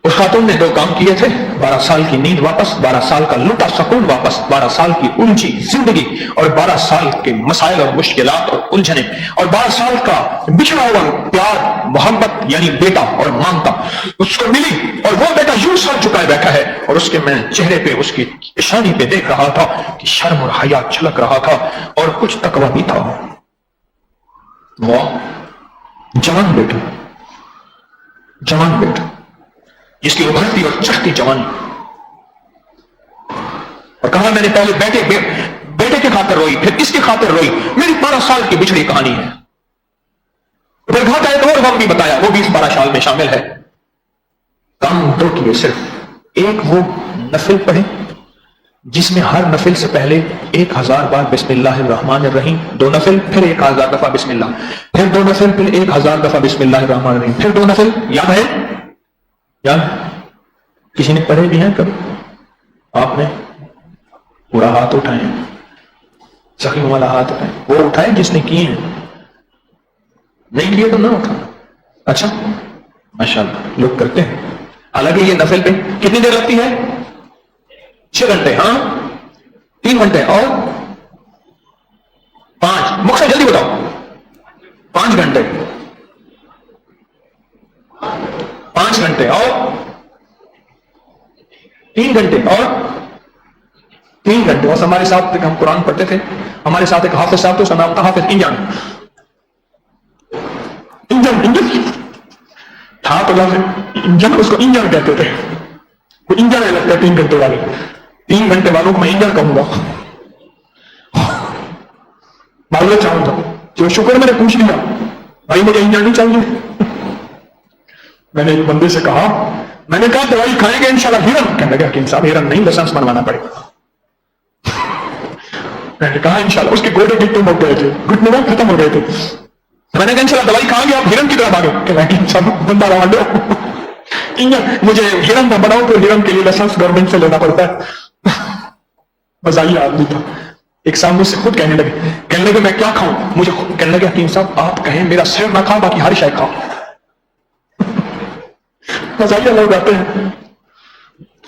اس خاتون نے دو کام کیے تھے، 12 سال کی نیند واپس، 12 سال کا لٹا سکون واپس، 12 سال کی الجھی زندگی اور 12 سال کے مسائل اور مشکلات اور الجھنیں اور 12 سال کا بچھڑا ہوا پیار محبت یعنی بیٹا اور مانگتا اس کو ملی. اور وہ بیٹا یوں سر جھکائے بیٹھا ہے اور اس کے میں چہرے پہ اس کی نشانی پہ دیکھ رہا تھا کہ شرم اور حیا چھلک رہا تھا اور کچھ تقویٰ بھی تھا. واہ، جوان بیٹا جس کی ابھرتی اور چڑھتی جوانی. اور کہا میں نے پہلے بیٹے کے خاطر روئی، پھر اس کی خاطر روئی، میری 12 سال کی بچھڑی کہانی ہے. پھر گھاٹ ایک اور غم بھی بتایا، وہ بھی اس 12 سال میں شامل ہے. کام دو کیے صرف، ایک وہ نفل پڑھے جس میں ہر نفل سے پہلے 1000 بار بسم اللہ الرحمن الرحیم، 2 نفل پھر 1000 دفعہ بسم اللہ، پھر 2 نفل پھر 1000 دفعہ بسم اللہ الرحمن الرحیم، پھر 2 نفل. یاد ہے؟ یاد کسی نے پڑھے بھی ہیں کبھی؟ آپ نے پورا ہاتھ اٹھائے، زخم والا ہاتھ اٹھائے، وہ اٹھائے جس نے کیے ہیں، نہیں کیے تو نہ اٹھا. اچھا ماشاءاللہ لوگ کرتے ہیں. حالانکہ یہ نفل پہ کتنی دیر لگتی ہے؟ 6 گھنٹے. ہاں 3 گھنٹے اور 5. مقصد جلدی بتاؤ. 5 گھنٹے 5 گھنٹے اور 3 گھنٹے اور 3 گھنٹے. اور ہمارے ساتھ ہم قرآن پڑھتے تھے، ہمارے ساتھ ایک حافظ صاحب تھے، اس کا نام تھا حافظ انجن تھا تو انجن، اس کو انجن کہتے تھے. وہ انجن ہے لگتا ہے 3 گھنٹے والے. 3 گھنٹے والوں کو میں انجن کہوں گا. معلوم چاہوں گا جو شکر میں نے پوچھ لیا بھائی مجھے انجن نہیں چاہیے. میں نے ایک بندے سے کہا، میں نے کہا دوائی کھائیں گے انشاءاللہ ہرن. کہنے لگا کہ صاحب ہرن نہیں، لائسنس بنوانا پڑے گا. میں نے کہا انشاءاللہ. اس کے گوڑے گھٹنے ہو گئے تھے، گھٹنے میں ختم ہو گئے تھے. میں نے کہا انشاءاللہ دوائی کھائیں گے آپ ہرن کی طرح بھاگے. کہ بندہ رہا دو مجھے ہرن نہ بناؤ تو ہرن کے لیے لائسنس گورنمنٹ سے لینا پڑتا ہے. مزاحیہ آدمی تھا. ایک سامنے سے خود کہنے لگے میں کیا کھاؤں؟ مجھے کہنے لگے حکیم صاحب آپ کہیں میرا سر نہ کھاؤ باقی ہر شے کھاؤ. مزاحیہ لوگ آتے ہیں،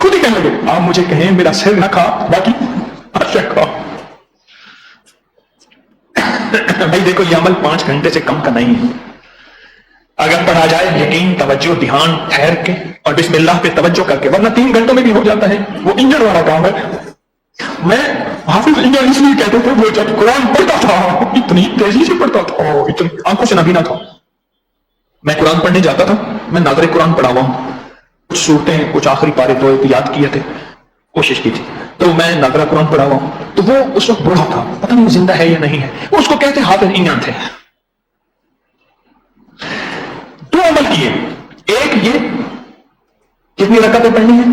خود ہی کہنے لگے آپ مجھے کہیں میرا سر نہ کھا باقی ہر شے کھاؤ. بھائی دیکھو یہ عمل 5 گھنٹے سے کم کا نہیں ہے. اگر پڑھا جائے یقین توجہ دھیان ٹھہر کے اور بسم اللہ پہ توجہ کر کے، ورنہ 3 گھنٹوں میں بھی ہو جاتا ہے. وہ انجن والا کام ہے. میں حافظ انجن اس لیے کہتے تھے وہ جب قرآن پڑھتا تھا اتنی تیزی سے پڑھتا تھا، اتنی آنکھوں سے نبینا تھا. میں قرآن پڑھنے جاتا تھا، میں ناظر قرآن پڑھا ہوا ہوں، کچھ صورتیں کچھ آخری پارے تو یاد کیے تھے، کوشش کی تھی، تو میں ناظر قرآن پڑھا ہوا ہوں. تو وہ اس وقت بوڑھا تھا، پتہ نہیں زندہ ہے یا نہیں ہے. اس کو کہتے حافظ انجن تھے. 2 عمل کیے. ایک یہ کتنی رکعتیں پڑھنی ہیں؟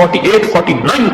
48, 49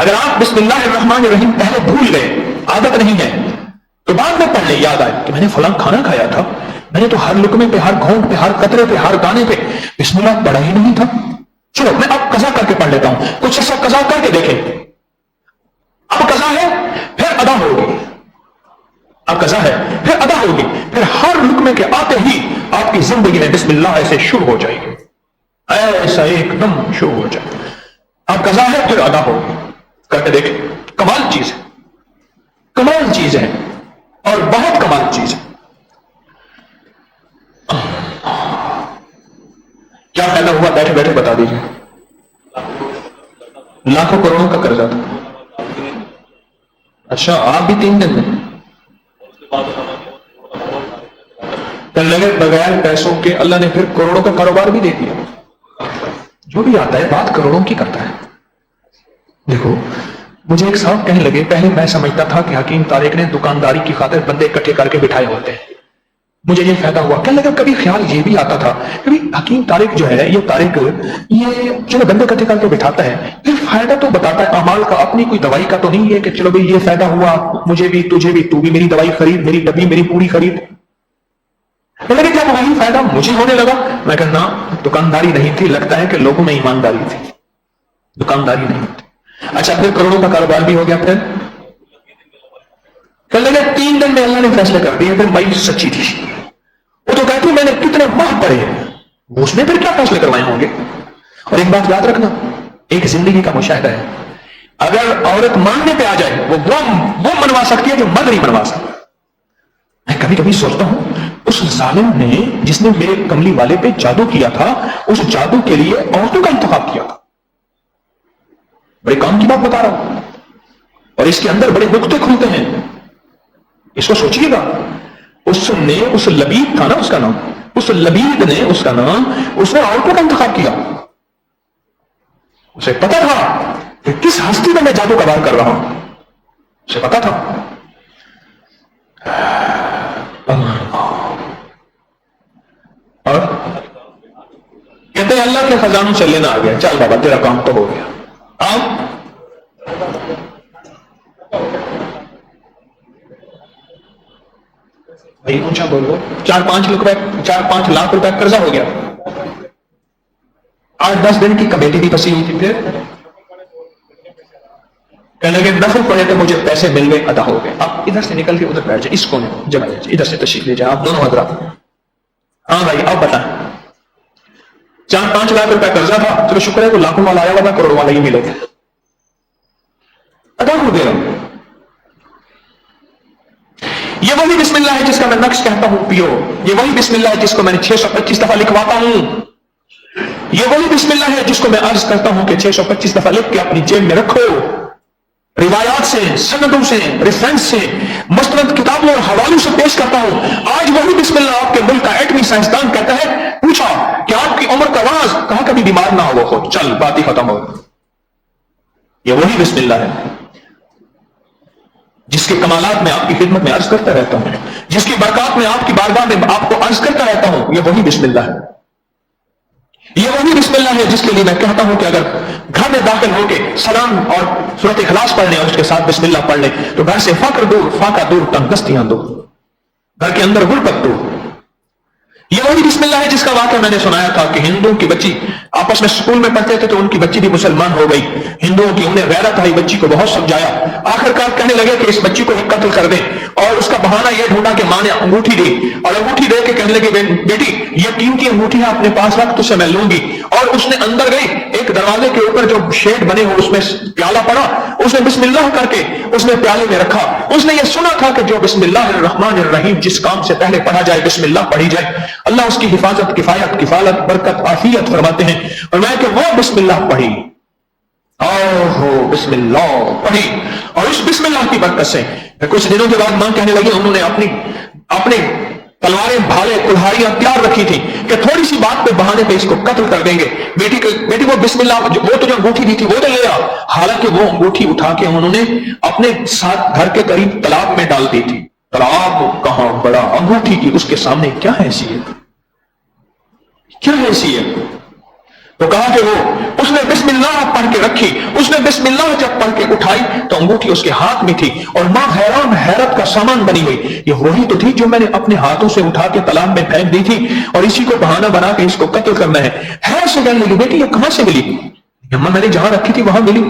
اگر آپ بسم اللہ الرحمن الرحیم پہلے بھول گئے، عادت نہیں ہے، تو بعد میں پڑھ لیں، یاد آئے کہ میں نے فلاں کھانا کھایا تھا، میں نے تو ہر لقمے پہ، ہر گھونٹ پہ، ہر قطرے پہ، ہر گانے پہ بسم اللہ پڑھا ہی نہیں تھا، چلو میں اب قضا کر کے پڑھ لیتا ہوں، کچھ ایسا قضا کر کے دیکھیں، اب قضا ہے پھر ادا ہوگی، اب قضا ہے پھر ادا ہوگی، پھر ہر لقمے کے آتے ہی آپ کی زندگی میں بسم اللہ ایسے شروع ہو جائے گی، ایسا ایک دم شروع ہو جائے، اب قضا ہے پھر ادا ہوگی، کر کے دیکھیں، کمال چیز ہے، کمال چیز ہے، اور بہت کمال چیز ہے۔ کیا فائدہ ہوا بیٹھے بیٹھے بتا دیجیے؟ لاکھوں کروڑوں کا قرضہ تھا۔ اچھا، آپ بھی 3 دن میں لگے بغیر پیسوں کے، اللہ نے پھر کروڑوں کا کاروبار بھی دے دیا۔ جو بھی آتا ہے بات کروڑوں کی کرتا ہے۔ دیکھو، مجھے ایک صاحب کہنے لگے، پہلے میں سمجھتا تھا کہ حکیم طارق نے دکانداری کی خاطر بندے اکٹھے کر کے بٹھائے ہوتے ہیں، مجھے یہ فائدہ ہوا۔ کہنے لگا کبھی خیال یہ بھی آتا تھا کہ حکیم طارق جو ہے، یہ طارق یہ چلو بندے اکٹھے کر کے بٹھاتا ہے، پھر فائدہ تو بتاتا ہے اعمال کا، اپنی کوئی دوائی کا تو نہیں ہے کہ چلو بھائی یہ فائدہ ہوا مجھے بھی، تجھے بھی، تو بھی میری دوائی خرید، میری ڈبی میری پوری خرید۔ لیکن جب وہی فائدہ مجھے ہونے لگا، میں کہا نا، دکانداری نہیں تھی، لگتا ہے کہ لوگوں میں ایمانداری تھی، دکانداری نہیں تھی۔ اچھا، پھر کروڑوں کا کاروبار بھی ہو گیا۔ پھر کہنے لگے 3 دن میں اللہ نے فیصلے کر دیے۔ پھر بھائی سچی تھی، وہ تو کہتی میں نے کتنے ماہ پڑے، اس نے پھر کیا فیصلے کروائے ہوں گے۔ اور ایک بات یاد رکھنا، ایک زندگی کا مشاہدہ ہے، اگر عورت ماننے پہ آ جائے وہ منوا سکتی ہے جو مرد نہیں منوا سکتا۔ میں کبھی کبھی سوچتا ہوں، اس ظالم نے جس نے میرے کملی والے پہ جادو کیا تھا، اس جادو کے لیے عورتوں کا انتخاب کیا تھا۔ بڑے کام کی بات بتا رہا ہوں، اور اس کے اندر بڑے نقطے کھلتے ہیں، اس کو سوچیے گا۔ اس لبید تھا نا اس کا نام، اس لبید نے اس کا نام، اس نے عورتوں کا انتخاب کیا۔ اسے پتا تھا کہ کس ہستی میں جادو کا وار کر رہا ہوں، اسے پتا تھا۔ اور کہتے ہیں اللہ کے خزانوں سے لینا آ گیا، چل بابا تیرا کام تو ہو گیا۔ اب بھائی اونچا بولو، 4-5 لاکھ روپے قرضہ ہو گیا، 8-10 دن کی کمیٹی بھی پھنسی ہوئی تھی۔ پھر کہنے لگے نفل پڑے تو مجھے پیسے مل گئے، ادا ہو گئے۔ اب ادھر سے نکل کے ادھر بیٹھ جائے، اس کونے جب ادھر سے تشریف لے جائے آپ دونوں حضرات۔ ہاں بھائی اب بتائیں، 4-5 لاکھ روپے قرضہ تھا، چلو شکر ہے وہ لاکھوں والا آیا ہوا، کروڑوں والا ہی ملے گا، ادا ہو گیا۔ یہ وہی بسم اللہ ہے جس کا میں نقش کہتا ہوں پیو، یہ وہی بسم اللہ ہے جس کو میں نے 625 دفعہ لکھواتا ہوں، یہ وہی بسم اللہ ہے جس کو میں عرض کرتا ہوں کہ 625 دفعہ لکھ کے اپنی جیب میں رکھو، روایات سے، سندوں سے، ریفرنس سے، مستند کتابوں اور حوالوں سے پیش کرتا ہوں۔ آج وہی بسم اللہ آپ کے ملک کا ایٹمی سائنسدان کہتا ہے، پوچھا کہ آپ کی عمر کا راز، کہاں کبھی بیمار نہ ہو، خود چل بات ہی ختم ہو۔ یہ وہی بسم اللہ ہے جس کے کمالات میں آپ کی خدمت میں عرض کرتا رہتا ہوں، جس کی برکات میں آپ کی بارگاہ میں آپ کو عرض کرتا رہتا ہوں، یہ وہی بسم اللہ ہے، یہ وہی بسم اللہ ہے جس کے لیے میں کہتا ہوں کہ اگر گھر میں داخل ہو کے سلام اور سورۃ اخلاص پڑھ لیں اور اس کے ساتھ بسم اللہ پڑھ لیں تو گھر سے فقر دور، فاقہ دور، تنگستیاں دور، گھر کے اندر غربت دور۔ یہ وہی بسم اللہ ہے جس کا واقعہ میں نے سنایا تھا کہ ہندوؤں کی بچی آپس میں سکول میں پڑھتے تھے تو ان کی بچی بھی مسلمان ہو گئی، ہندوؤں کی انہیں غیرت آئی، بچی کو بہت سمجھایا، آخرکار کہنے لگے کہ اس بچی کو قتل کر دیں، اور اس کا بہانہ یہ ڈھونڈا کہ ماں نے انگوٹھی دی، اور انگوٹھی دے کے کہنے لگے بیٹی یہ قیمتی انگوٹھی ہے اپنے پاس رکھ، تو سے میں لوں گی، اور اس نے اندر گئی، ایک دروازے کے اوپر جو شیڈ بنے ہو اس میں پیالہ پڑا، اس نے بسم اللہ کر کے اس نے پیالے میں رکھا، اس نے یہ سنا تھا کہ جو بسم اللہ الرحمن الرحیم جس کام سے پہلے پڑھا جائے بسم اللہ پڑھی جائے اللہ اس کی حفاظت، کفایت، کفالت، برکت، عافیت فرماتے ہیں، اور میں کہ وہ بسم اللہ پڑھی، بسم اللہ پڑھی، اور اس بسم اللہ کی برکت سے کچھ دنوں کے بعد ماں کہنے لگی انہوں نے اپنی تلواریں، بھالے، کلہاڑیاں تیار رکھی تھی کہ تھوڑی سی بات پہ بہانے پہ اس کو قتل کر دیں گے، بیٹی وہ بسم اللہ وہ تو جو انگوٹھی دی تھی وہ تو لے آ، حالانکہ وہ انگوٹھی اٹھا کے انہوں نے اپنے ساتھ گھر کے قریب تالاب میں ڈال دی تھی، تالاب کہاں بڑا، انگوٹھی کی اس کے سامنے کیا حیثیت، کیا حیثیت۔ تو کہا کہ وہ اس نے بسملہ پڑھ کے رکھی، اس نے بسملہ جب پڑھ کے اٹھائی تو انگوٹھی اس کے ہاتھ میں تھی، اور ماں حیران حیرت کا سامان بنی ہوئی، یہ وہی تو تھی جو میں نے اپنے ہاتھوں سے اٹھا کے تالاب میں پھینک دی تھی، اور اسی کو بہانہ بنا کے اس کو قتل کرنا ہے۔ حیرت سے کہنے لگی بیٹی یہ کہاں سے ملی؟ اماں میں نے جہاں رکھی تھی وہاں ملی۔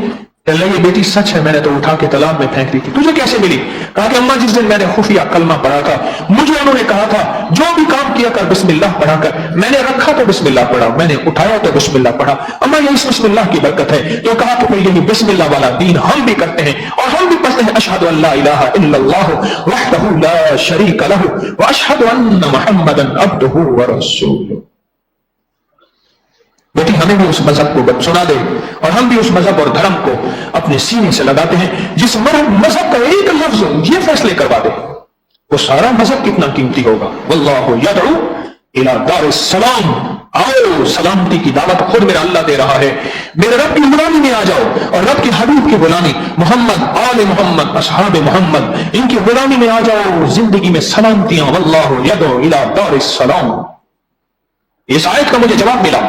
کہ اللہ یہ بیٹی سچ ہے، میں نے تو اٹھا کے تالاب میں پھینک دی تھی، تجھے کیسے ملی؟ کہا کہ اماں جس دن میں نے خفیہ کلمہ پڑھا تھا مجھے انہوں نے کہا تھا جو بھی کام کیا کر بسم اللہ پڑھا کر، میں نے رکھا تو بسم اللہ پڑھا، میں نے اٹھایا تو بسم اللہ پڑھا، اماں یہ اس بسم اللہ کی برکت ہے۔ تو کہا کہ پھر یہی بسم اللہ والا دین ہم بھی کرتے ہیں، اور ہم بھی پڑھتے ہیں اشہد ان لا الہ الا اللہ وحدہ لا شریک لہ واشہد ان محمدا عبدہ ورسولہ۔ بیٹی ہمیں بھی اس مذہب کو سنا دے، اور ہم بھی اس مذہب اور دھرم کو اپنے سینے سے لگاتے ہیں جس مذہب کا ایک لفظ یہ فیصلے کروا دے وہ سارا مذہب کتنا قیمتی ہوگا۔ واللہ یدعو الی دار السلام، آؤ سلامتی کی دعوت خود میرا اللہ دے رہا ہے، میرے رب کی غلامی میں آ جاؤ، اور رب کے حبیب کی غلامی محمد، آل محمد، اصحاب محمد، ان کی غلامی میں آ جاؤ، زندگی میں سلامتیاں۔ واللہ یدعو الی دار السلام۔ اس آیت کا مجھے جواب ملا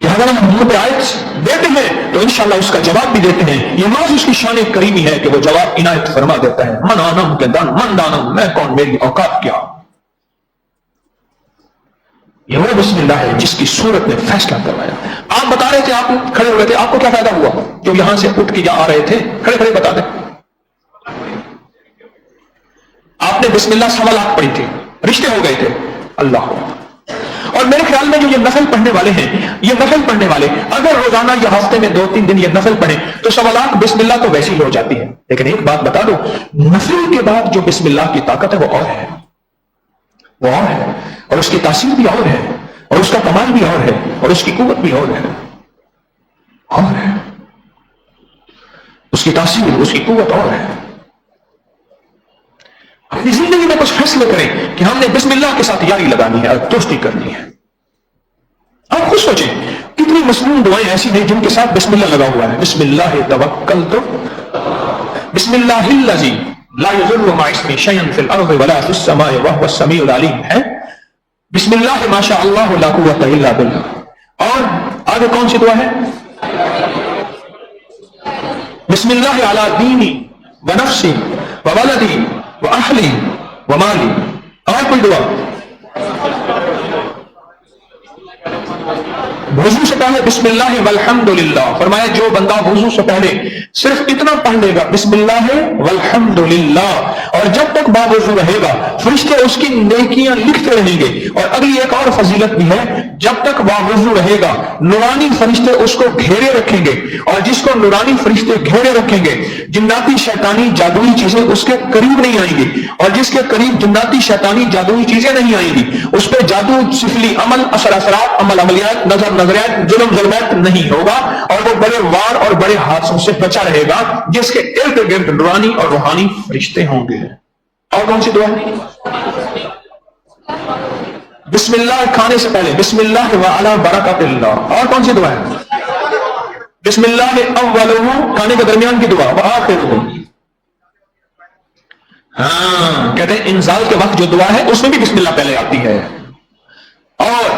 کہ اگر ہم منہ پہ آیت دیتے ہیں تو انشاءاللہ اس کا جواب بھی دیتے ہیں، یہ محض اس کی شان کریمی ہے کہ وہ جواب عنایت فرما دیتا ہے۔ من آنم کے دن من دانم، میں کون، میری اوقات کیا۔ یہ وہ بسم اللہ ہے جس کی صورت نے فیصلہ کروایا۔ آپ بتا رہے تھے، آپ کھڑے ہو گئے تھے، آپ کو کیا فائدہ ہوا جو یہاں سے اٹھ کے آ رہے تھے؟ کھڑے کھڑے بتا دیں۔ آپ نے بسم اللہ 1.25 لاکھ پڑھی تھی، رشتے ہو گئے تھے اللہ۔ اور میرے خیال میں جو یہ نفل پڑھنے والے ہیں، یہ نفل پڑھنے والے اگر روزانہ یا ہفتے میں 2-3 دن یہ نفل پڑھیں تو 1.25 لاکھ بسم اللہ تو ویسی ہی ہو جاتی ہے۔ لیکن ایک بات بتا دو، نفل کے بعد جو بسم اللہ کی طاقت ہے وہ اور ہے، وہ اور ہے، اور اس کی تاثیر بھی اور ہے، اور اس کا کمال بھی اور ہے، اور اس کی قوت بھی اور ہے، اور ہے اس کی تاثیر، اس کی قوت اور ہے۔ اپنی زندگی میں کچھ فیصلے کریں کہ ہم نے بسم اللہ کے ساتھ یاری لگانی ہے اور دوستی کرنی ہے۔ آپ خود سوچیں کتنی مسنون دعائیں ایسی ہیں جن کے ساتھ بسم اللہ لگا ہوا ہے۔ بسم اللہ توکلت، بسم اللہ الذی لا یضر مع اسمہ شیئا فی الارض ولا فی السماء وهو السمیع العلیم ہے۔ بسم اللہ ما شاء اللہ لا قوت الا باللہ۔ اور آگے کون سی دعا ہے؟ بسم اللہ علی دینی ونفسی وولدی وَأَحْلِي وَمَالِي۔ اور کوئی دعا؟ وضو سے پہلے بسم اللہ والحمدللہ، فرمایا جو بندہ وضو سے پہلے صرف اتنا پڑھ لے گا بسم اللہ والحمدللہ، اور جب تک باوضو رہے گا فرشتے اس کی نیکیاں لکھتے رہیں گے۔ اور اگلی ایک اور فضیلت بھی ہے، جب تک باوضو رہے گا نورانی فرشتے اس کو گھیرے رکھیں گے، اور جس کو نورانی فرشتے گھیرے رکھیں گے جناتی شیطانی جادوئی چیزیں اس کے قریب نہیں آئیں گی، اور جس کے قریب جناتی شیطانی جادوئی چیزیں نہیں آئیں گی اس پہ جادو، سفلی عمل، اثرات، عمل عملیات، نظر نظریات، ظلم ظلمات نہیں ہوگا، اور وہ بڑے وار اور بڑے حادثوں سے بچا رہے گا جس کے ارد گرد نورانی اور روحانی فرشتے ہوں گے۔ اور کون سی دعا ہے؟ بسم اللہ کھانے سے پہلے بسم اللہ وعلی برکات اللہ۔ اور کون سی دعا ہے؟ بسم اللہ اولہ، کھانے کے درمیان کی دعا، وآخرہ۔ ہاں کہتے ہیں انزال کے وقت جو دعا ہے اس میں بھی بسم اللہ پہلے آتی ہے۔ اور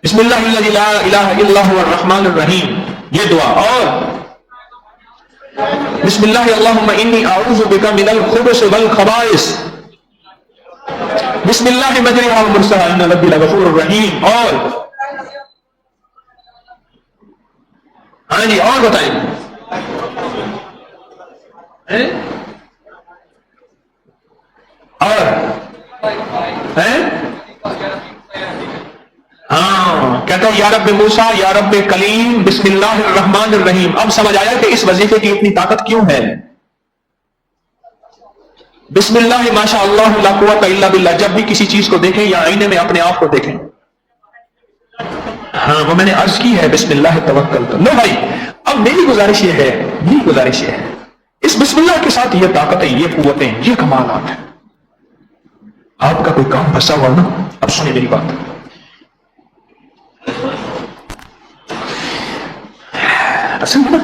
بسم اللہ الذی لا الہ الا هو الرحمن الرحیم، یہ دعا۔ اور بسم اللہ اللہم انی اعوذ بک من الخبث والخبائث، بسم اللہ مجریہا ومرساہا ان ربی لغفور الرحیم۔ اور ہاں جی اور بتائیں، اور ہاں کہتا ہے یا رب موسیٰ یا رب کلیم بسم اللہ الرحمن الرحیم۔ اب سمجھ آیا کہ اس وظیفے کی اتنی طاقت کیوں ہے۔ بسم اللہ ما شاء اللہ لا قوت الا باللہ، جب بھی کسی چیز کو دیکھیں یا آئینے میں اپنے آپ کو دیکھیں، ہاں وہ میں نے عرض کی ہے بسم اللہ توکلت۔ لو بھائی اب میری گزارش یہ ہے اس بسم اللہ کے ساتھ یہ طاقتیں، یہ قوتیں، یہ کمالات ہیں۔ آپ کا کوئی کام پھنسا ہوا نا، اب سنیں میری بات۔ اصل میں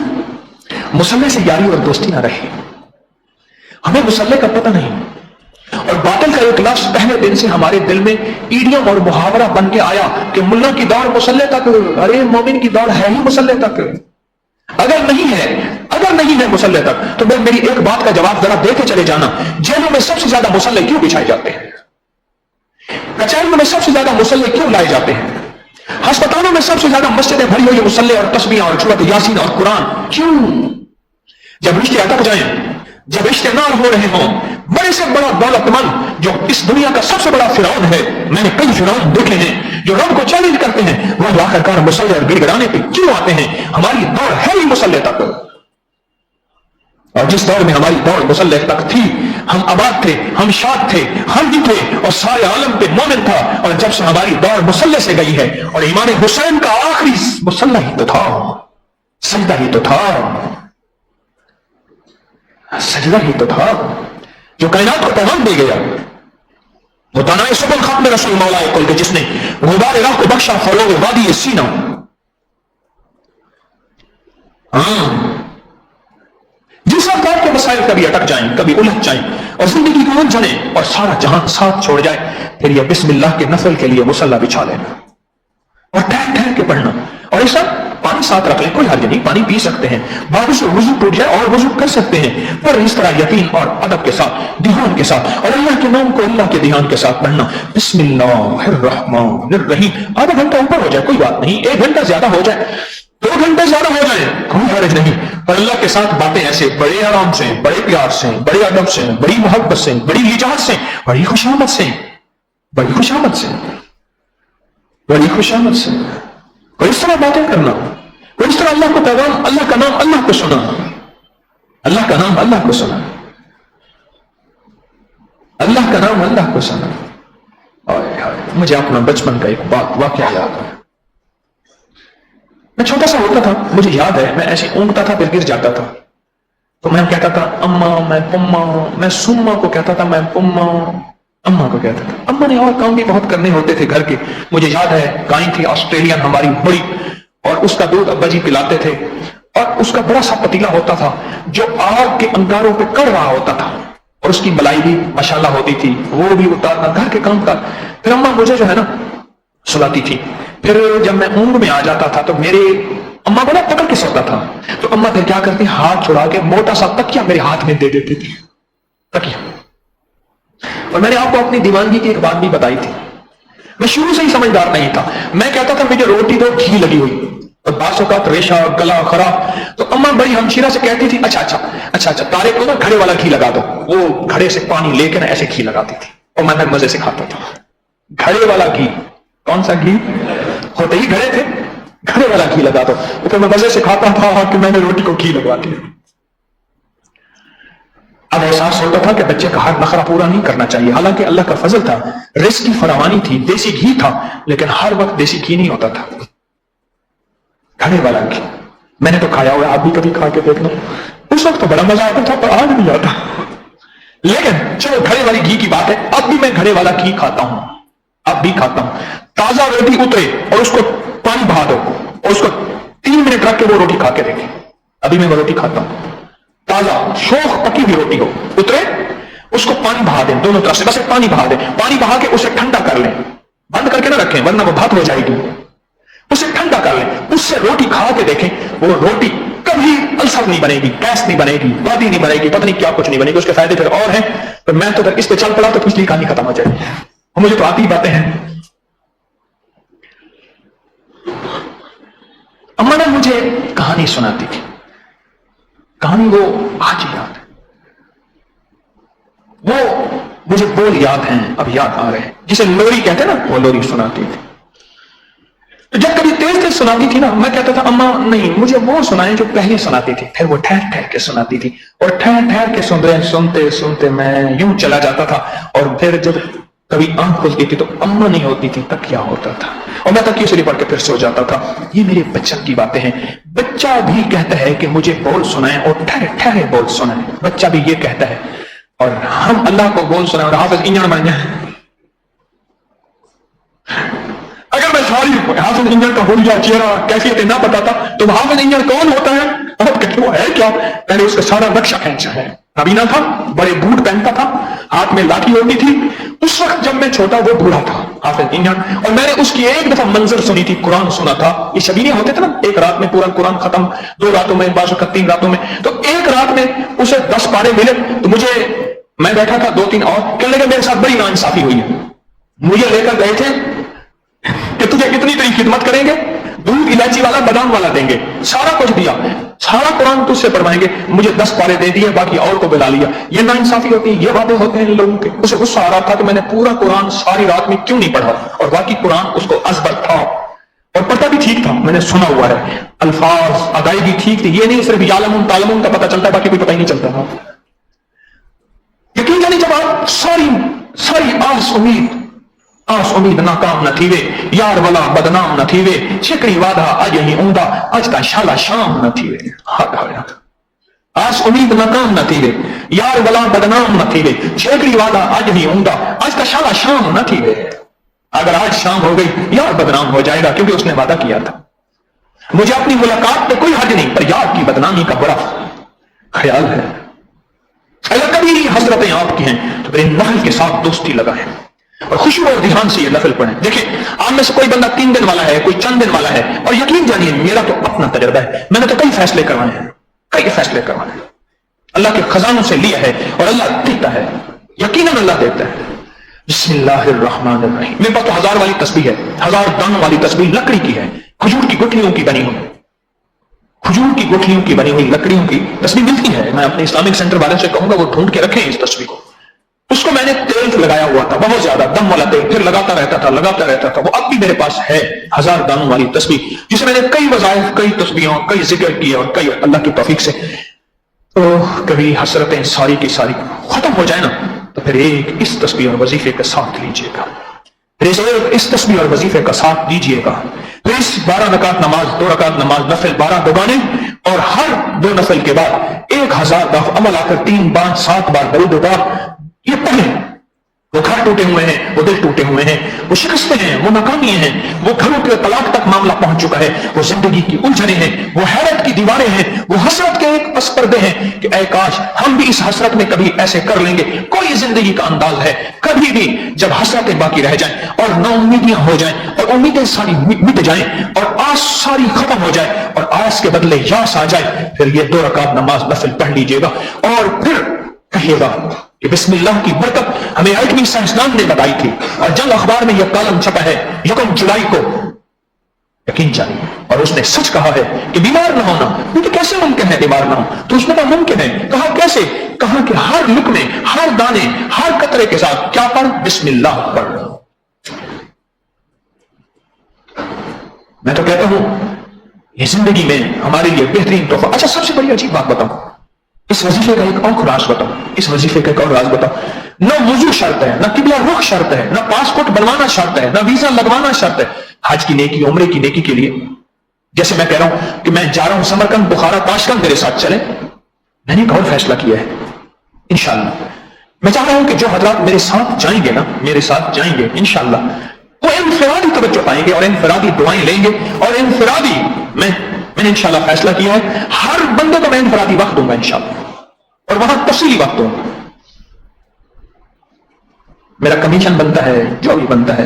مصلح سے یاری اور دوستی نہ رہے، ہمیں مصلح کا پتہ نہیں، اور باطل کا ایک لفظ پہلے دن سے ہمارے دل میں ایڈیم اور محاورہ بن کے آیا کہ ملا کی دوڑ مسلح تک، ارے مومن کی دوڑ ہے ہی مسلح تک، اگر نہیں ہے مسلح تک تو میری ایک بات کا جواب ذرا دے کے چلے جانا، جیلوں میں سب سے زیادہ مسلح کیوں بچھائے جاتے ہیں؟ کچہریوں میں سب سے زیادہ مسلح کیوں لائے جاتے ہیں؟ ہسپتالوں میں سب سے زیادہ مسجدیں بھری ہوئی مسلح اور تسبیح اور سورۃ یاسین اور قرآن کیوں؟ جب رشتے اٹک جائیں، جب رشتے نہ ہو رہے ہوں، بڑے سے بڑا دولت مند جو اس دنیا کا سب سے بڑا فرعون ہے، میں نے کئی فرعون دیکھے ہیں جو رب کو چیلنج کرتے ہیں، وہ آخرکار مسلح اور گڑ گڑانے پہ کیوں آتے ہیں؟ ہماری دوڑ ہے ہی مسلح تک، اور جس دور میں ہماری دوڑ مسلح تک تھی ہم آباد تھے، ہم شاد تھے، ہم بھی تھے، اور سارے عالم پہ مومن تھا، اور جب سے ہماری دوڑ مسلح سے گئی ہے، اور امام حسین کا آخری مسلح ہی تو تھا، سجدہ ہی تو تھا، سجدہ ہی تو تھا جو کائنات کو پیغام دے گیا، وہ دانائے سبل ختم رسول مولا کل کے جس نے غبار راہ کو بخشا فروغ وادی سینہ۔ جس افراد کے مسائل کبھی اٹک جائیں، کبھی الجھ جائیں، اور زندگی کو الجھنے اور سارا جہان ساتھ چھوڑ جائے، پھر یہ بسم اللہ کے نفل کے لیے مصلی بچھا لینا اور ٹھہر ٹھہر کے پڑھنا، اور ایسا پانی ساتھ رکھ لیں، کوئی حرج نہیں، پانی پی سکتے ہیں، بعد سے وضو ٹوٹ جائے اور وضو کر سکتے ہیں، پر اس طرح یقین اور ادب کے ساتھ، دھیان کے ساتھ، اور اللہ کے نام کو اللہ کے دھیان کے ساتھ پڑھنا، بسم اللہ الرحمن الرحیم۔ آدھا گھنٹہ اوپر ہو جائے کوئی بات نہیں، 1 گھنٹہ زیادہ ہو جائے، 2 گھنٹے زیادہ ہو جائے، کوئی حرج نہیں، پر اللہ کے ساتھ باتیں ایسے بڑے آرام سے، بڑے پیار سے، بڑے ادب سے، بڑی محبت سے، بڑی لجاج سے، بڑی خوشامد سے، بڑی خوشامد سے، بڑی خوشامد سے، کوئی اس طرح باتیں کرنا، کوئی اس طرح اللہ کو پیغام، اللہ کا نام اللہ کو سنا، اللہ کا نام اللہ کو سنا، اللہ کا نام اللہ کو سنا۔ مجھے اپنا بچپن کا ایک واقعہ یاد ہے، میں چھوٹا سا ہوتا تھا، مجھے یاد ہے میں ایسے اونگتا تھا پھر گر جاتا تھا، تو میں کہتا تھا اماں، میں پما، میں سما کو کہتا تھا، میں پما، اماں کو کہتا تھا۔ اماں نے اور کام بھی بہت کرنے ہوتے تھے گھر کے، مجھے یاد ہے گائیں تھی آسٹریلین ہماری بڑی، اور اس کا دودھ ابا جی پلاتے تھے، اور اس کا بڑا سا پتیلا ہوتا تھا جو آگ کے انگاروں پہ کڑ رہا ہوتا تھا، اور اس کی ملائی بھی ماشاءاللہ ہوتی تھی، وہ بھی اتارنا، گھر کے کام کا۔ پھر اماں مجھے جو ہے نا سلاتی تھی، پھر جب میں اونگ میں آ جاتا تھا تو میرے اماں کو نا پکڑ کے سوتا تھا، تو اماں پھر کیا کرتی، ہاتھ چھڑا کے موٹا سا تکیا میرے ہاتھ میں دے دیتی تھی، تکیا۔ اور میں نے آپ کو اپنی دیوانگی کی ایک بات بھی بتائی تھی، میں شروع سے ہی سمجھدار نہیں تھا، میں کہتا تھا مجھے روٹی دو گھی لگی ہوئی، اور بعض اوقات ریشہ گلا خراب، تو اماں بڑی ہمشیرہ سے کہتی تھی اچھا تارے کو نا گھڑے والا گھی لگا دو، وہ گھڑے سے پانی لے کے نا ایسے گھی لگاتی تھی، اور میں مزے سے کھاتا تھا۔ گھڑے والا گھی، کون سا گھی؟ ہوتے ہی گھڑے تھے، گھڑے والا گھی لگا دو، تو پھر میں مزے سے کھاتا تھا کہ میں نے روٹی کو گھی لگوا دیا۔ اب احساس ہوتا تھا کہ بچے کا ہر نخرہ پورا نہیں کرنا چاہیے، حالانکہ اللہ کا فضل تھا، رزق کی فراوانی تھی، دیسی گھی تھا، لیکن ہر وقت دیسی گھی نہیں ہوتا تھا، گھڑے والا گھی۔ میں نے تو کھایا ہوا، آپ بھی کبھی کھا کے دیکھنا، اس وقت تو بڑا مزہ آتا تھا پر آج نہیں آتا، لیکن چلو گھڑے والی گھی کی بات ہے، اب بھی میں گھڑے والا گھی کھاتا ہوں، اب بھی کھاتا ہوں۔ تازہ روٹی اترے اور اس کو پانی بہا دو، اور اس کو 3 منٹ رکھ کے وہ روٹی کھا کے دیکھیں، ابھی میں وہ روٹی کھاتا ہوں، تازہ شوخ پکی ہوئی روٹی ہو، اترے اس کو پانی بہا دیں دونوں طرف سے، بس ایک پانی بہا دیں، پانی بہا کے اسے ٹھنڈا کر لیں، بند کر کے نہ رکھیں ورنہ وہ بھات ہو جائے گی، اسے ٹھنڈا کر لیں، اس سے روٹی کھا کے دیکھیں، وہ روٹی کبھی السر نہیں بنے گی، گیس نہیں بنے گی، وادی نہیں بنے گی، پتہ نہیں کیا کچھ نہیں بنے گی، اس کے فائدے پھر اور ہیں، تو میں تو اگر اس پہ چل پڑا تو پچھلی کہانی ختم ہو جائے گی، اور مجھے تو آتی ہی باتیں ہیں۔ اماں نے مجھے کہانی سناتی تھی، کہانی وہ آج یاد ہے، وہ مجھے بول یاد ہیں، اب یاد آ رہے ہیں، جسے لوری کہتے ہیں نا، وہ لوری سناتی تھی۔ تو جب کبھی تیز تیز سناتی تھی نا، میں کہتا تھا اماں نہیں، مجھے وہ سنائیں جو پہلے سناتی تھی، پھر وہ ٹھہر ٹھہر کے سناتی تھی، اور ٹھہر ٹھہر کے سنتے سنتے میں یوں چلا جاتا تھا، اور پھر جب کبھی آنکھ کھلتی تھی تو اماں نہیں ہوتی تھی، تکیا ہوتا تھا، اور میں تکیے سے پڑھ کے پھر سو جاتا تھا۔ یہ میرے بچپن کی باتیں ہیں، بچہ بھی کہتا ہے کہ مجھے بول سنائیں اور ٹھہرے ٹھہرے بول سنائیں، بچہ بھی یہ کہتا ہے، اور ہم اللہ کو بول سنائیں اور حافظ انجن بن جائیں۔ اگر میں ساری حافظ انجن کا حلیہ چہرہ کیفیت نہ بتاتا تو حافظ انجن کون ہوتا ہے؟ آپ کہتے وہ ہے کیا؟ پہلے اس کا سارا نقشہ کھینچا ہے. نابینا تھا, بڑے بوٹ پہنتا تھا, ہاتھ میں لاٹھی ہوتی تھی. اس وقت جب میں چھوٹا وہ بوڑھا تھا حافظ انجان, اور میں نے اس کی ایک دفعہ منظر سنی تھی, قرآن سنا تھا. یہ شبینے ہوتے تھے نا, ایک رات میں پورا قرآن ختم, 2 راتوں میں, بعض وقت 3 راتوں میں. تو ایک رات میں اسے 10 پارے ملے. تو مجھے, میں بیٹھا تھا, 2-3 اور کہنے لگے میرے ساتھ بڑی ناانصافی ہوئی ہے. مجھے لے کر گئے تھے کہ تجھے کتنی تیری خدمت کریں گے, دودھ الائچی والا بادام والا دیں گے, سارا کچھ دیا, سارا قرآن تجھ سے پڑھوائیں گے. مجھے 10 پارے دے دیے, باقی اور کو بلا لیا. یہ ناانصافی ہوتی ہے, یہ باتیں ہوتے ہیں ان لوگوں کے. اسے غصہ آ رہا تھا کہ میں نے پورا قرآن ساری رات میں کیوں نہیں پڑھا, اور باقی قرآن اس کو ازبر تھا اور پتہ بھی ٹھیک تھا, میں نے سنا ہوا ہے, الفاظ ادائیگی ٹھیک تھی. یہ نہیں صرف یعلمون تعلمون کا پتہ چلتا ہے, باقی کوئی پتہ ہی نہیں چلتا تھا. یقین جانی جب آپ ساری آس امید ناکام نہ تھیوے, یار والا بدنام نہ تھیوے, چھکڑی وعدہ اج ہی اوندا, اج تا شالا شام نہ تھیوے. آس امید ناکام نہ تھیوے, یار والا بدنام نہ تھیوے, چھکڑی وعدہ اج ہی اوندا, اج تا شالا شام نہ تھیوے. اگر آج شام ہو گئی, یار بدنام ہو جائے گا, کیونکہ اس نے وعدہ کیا تھا. مجھے اپنی ملاقات پہ کوئی حد نہیں, پر یار کی بدنامی کا بڑا خیال ہے. اگر کبھی حسرتیں آپ کی ہیں تو میرے نفل کے ساتھ دوستی لگائیں اور خوشی اور دھیان سے یہ نفل پڑھیں. دیکھیں, آپ میں سے کوئی بندہ 3 دن والا ہے, کوئی چند دن والا ہے, اور یقین جانیے میرا تو اپنا تجربہ ہے, میں نے تو کئی فیصلے کروائے ہیں, اللہ کے خزانوں سے لیا ہے, اور اللہ دیتا ہے, یقیناً اللہ دیتا ہے. بسم اللہ الرحمن الرحیم. میرے پاس تو 1000 والی تسبیح ہے, 1000 دانوں والی تسبیح لکڑی کی ہے, کھجور کی گٹھلیوں کی بنی ہوئی, کھجور کی گٹھلیوں کی بنی ہوئی لکڑیوں کی تسبیح ملتی ہے. میں اپنے اسلامک سینٹر والے سے کہوں گا وہ ڈھونڈ کے رکھیں اس تسبیح کو. اس کو میں نے تیل لگایا ہوا تھا, بہت زیادہ دم والا تیل, پھر لگاتا رہتا تھا. وہ اب بھی میرے پاس ہے, 1000 دانوں والی تسبیح, جسے میں نے کئی وظائف, کئی تسبیحوں, کئی ذکر کیے, اور کئی اللہ کی توفیق سے. تو کبھی حسرتیں ساری کی ساری ختم ہو جائے نا, تو پھر ایک اس تسبیح اور وظیفے کا ساتھ لیجئے گا, اس تسبیح اور وظیفے کا ساتھ دیجئے گا. پھر اس 12 رکعت نماز, 2 رکعت نماز نفل, 12 دوبانے, اور ہر 2 نفل کے بعد 1000 دفعہ عمل آ کر 3 5 7 بار درود و پاک یہ پڑھیں. وہ گھر ٹوٹے ہوئے ہیں, وہ دل ٹوٹے ہوئے ہیں, وہ شکستیں ہیں, وہ ناکامی ہیں, وہ گھروں کے طلاق تک معاملہ پہنچ چکا ہے, وہ زندگی کی الجھنیں ہیں, وہ حیرت کی دیواریں ہیں, وہ حسرت کے ایک پس پردے ہیں کہ اے کاش ہم بھی اس حسرت میں کبھی ایسے کر لیں گے. کوئی زندگی کا انداز ہے کبھی بھی جب حسرتیں باقی رہ جائیں اور نا امیدیاں ہو جائیں اور امیدیں ساری مٹ جائیں اور آس ساری ختم ہو جائے اور آس کے بدلے یاس آ جائے, پھر یہ 2 رکعت نماز نفل پڑھ لیجئے گا, اور پھر کہیے گا کہ بسم اللہ کی برکت ہمیں ایٹمی سائنسدان نے بتائی تھی, اور جنگ اخبار میں یہ کالم چھپا ہے 1 جولائی کو, یقین جانیے, اور اس نے سچ کہا ہے کہ بیمار نہ ہونا. کیونکہ کیسے ممکن ہے بیمار نہ ہو؟ تو اس نے کہا ممکن ہے. کہا کیسے؟ کہا کہ ہر لقمے, ہر دانے, ہر قطرے کے ساتھ کیا پڑھ؟ بسم اللہ پڑھ. میں تو کہتا ہوں یہ زندگی میں ہمارے لیے بہترین تحفہ. اچھا, سب سے بڑی عجیب بات بتاؤں, اس وظیفے کا ایک اور راز بتاؤ. نہ وضو شرط ہے, نہ قبلہ رخ شرط ہے, نہ پاسپورٹ بنوانا شرط ہے, نہ ویزا لگوانا شرط ہے. حج کی نیکی, عمرے کی نیکی کے لیے, جیسے میں کہہ رہا ہوں کہ میں جا رہا ہوں سمرقند, بخارا, تاشکند, میرے ساتھ چلیں. میں نے ایک اور فیصلہ کیا ہے, انشاءاللہ میں چاہ رہا ہوں کہ جو حضرات میرے ساتھ جائیں گے نا, میرے ساتھ جائیں گے انشاءاللہ, وہ انفرادی توجہ پائیں گے اور انفرادی دعائیں لیں گے, اور انفرادی میں نے انشاءاللہ فیصلہ کیا ہے ہر بندے کو میں انفرادی وقت دوں گا انشاءاللہ, اور وہاں تفصیلی وقت دوں گا. میرا کمیشن بنتا ہے, جو بھی بنتا ہے,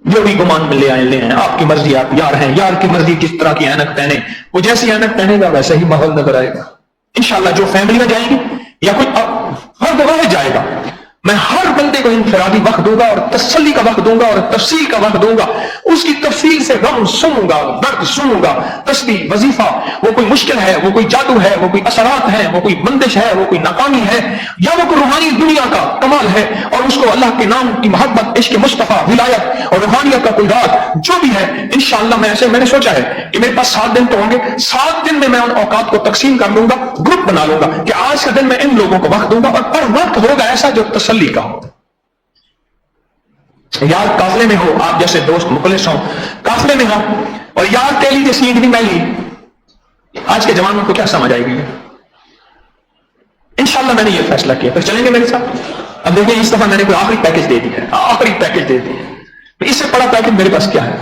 جو بھی گمان میں لے آئیں, آپ کی مرضی. آپ یار ہیں, یار کی مرضی کس طرح کی اینک پہنے, وہ جیسی اینک پہنے گا ویسے ہی ماحول نظر آئے گا انشاءاللہ. جو فیملی میں جائیں گی یا کوئی فرد واحد جائے گا, میں ہر بندے کو انفرادی وقت دوں گا, اور تسلی کا وقت دوں گا, اور تفصیل کا وقت دوں گا. اس کی تفصیل سے غم سنوں گا, درد سنوں گا. تسبیح, وظیفہ, وہ کوئی مشکل ہے, وہ کوئی جادو ہے, وہ کوئی اثرات ہیں, وہ کوئی بندش ہے, وہ کوئی ناکامی ہے, یا وہ کوئی روحانی دنیا کا کمال ہے, اور اس کو اللہ کے نام کی محبت, عشق مصطفیٰ, ولایت اور روحانیت کا کوئی راز جو بھی ہے انشاءاللہ. میں نے سوچا ہے کہ میرے پاس 7 دن تو ہوں گے, 7 دن میں ان اوقات کو تقسیم کر لوں گا, گروپ بنا لوں گا کہ آج کا دن میں ان لوگوں کو وقت دوں گا, اور پر وقت ہوگا ایسا جو تسلی کا ہو. یار قافلے میں ہو, آپ جیسے دوست مخلص ہوں, قافلے میں ہو, اور یار کہہ لیجیے سیٹ بھی میں لی, آج کے جوانوں کو کیا سمجھ آئے گی؟ انشاءاللہ میں نے یہ فیصلہ کیا. پھر چلیں گے میرے ساتھ. اب دیکھیں اس دفعہ میں نے کوئی آخری پیکج دے دیا ہے, آخری پیکج دے دیا ہے. اس سے بڑا پیکج میرے پاس کیا ہے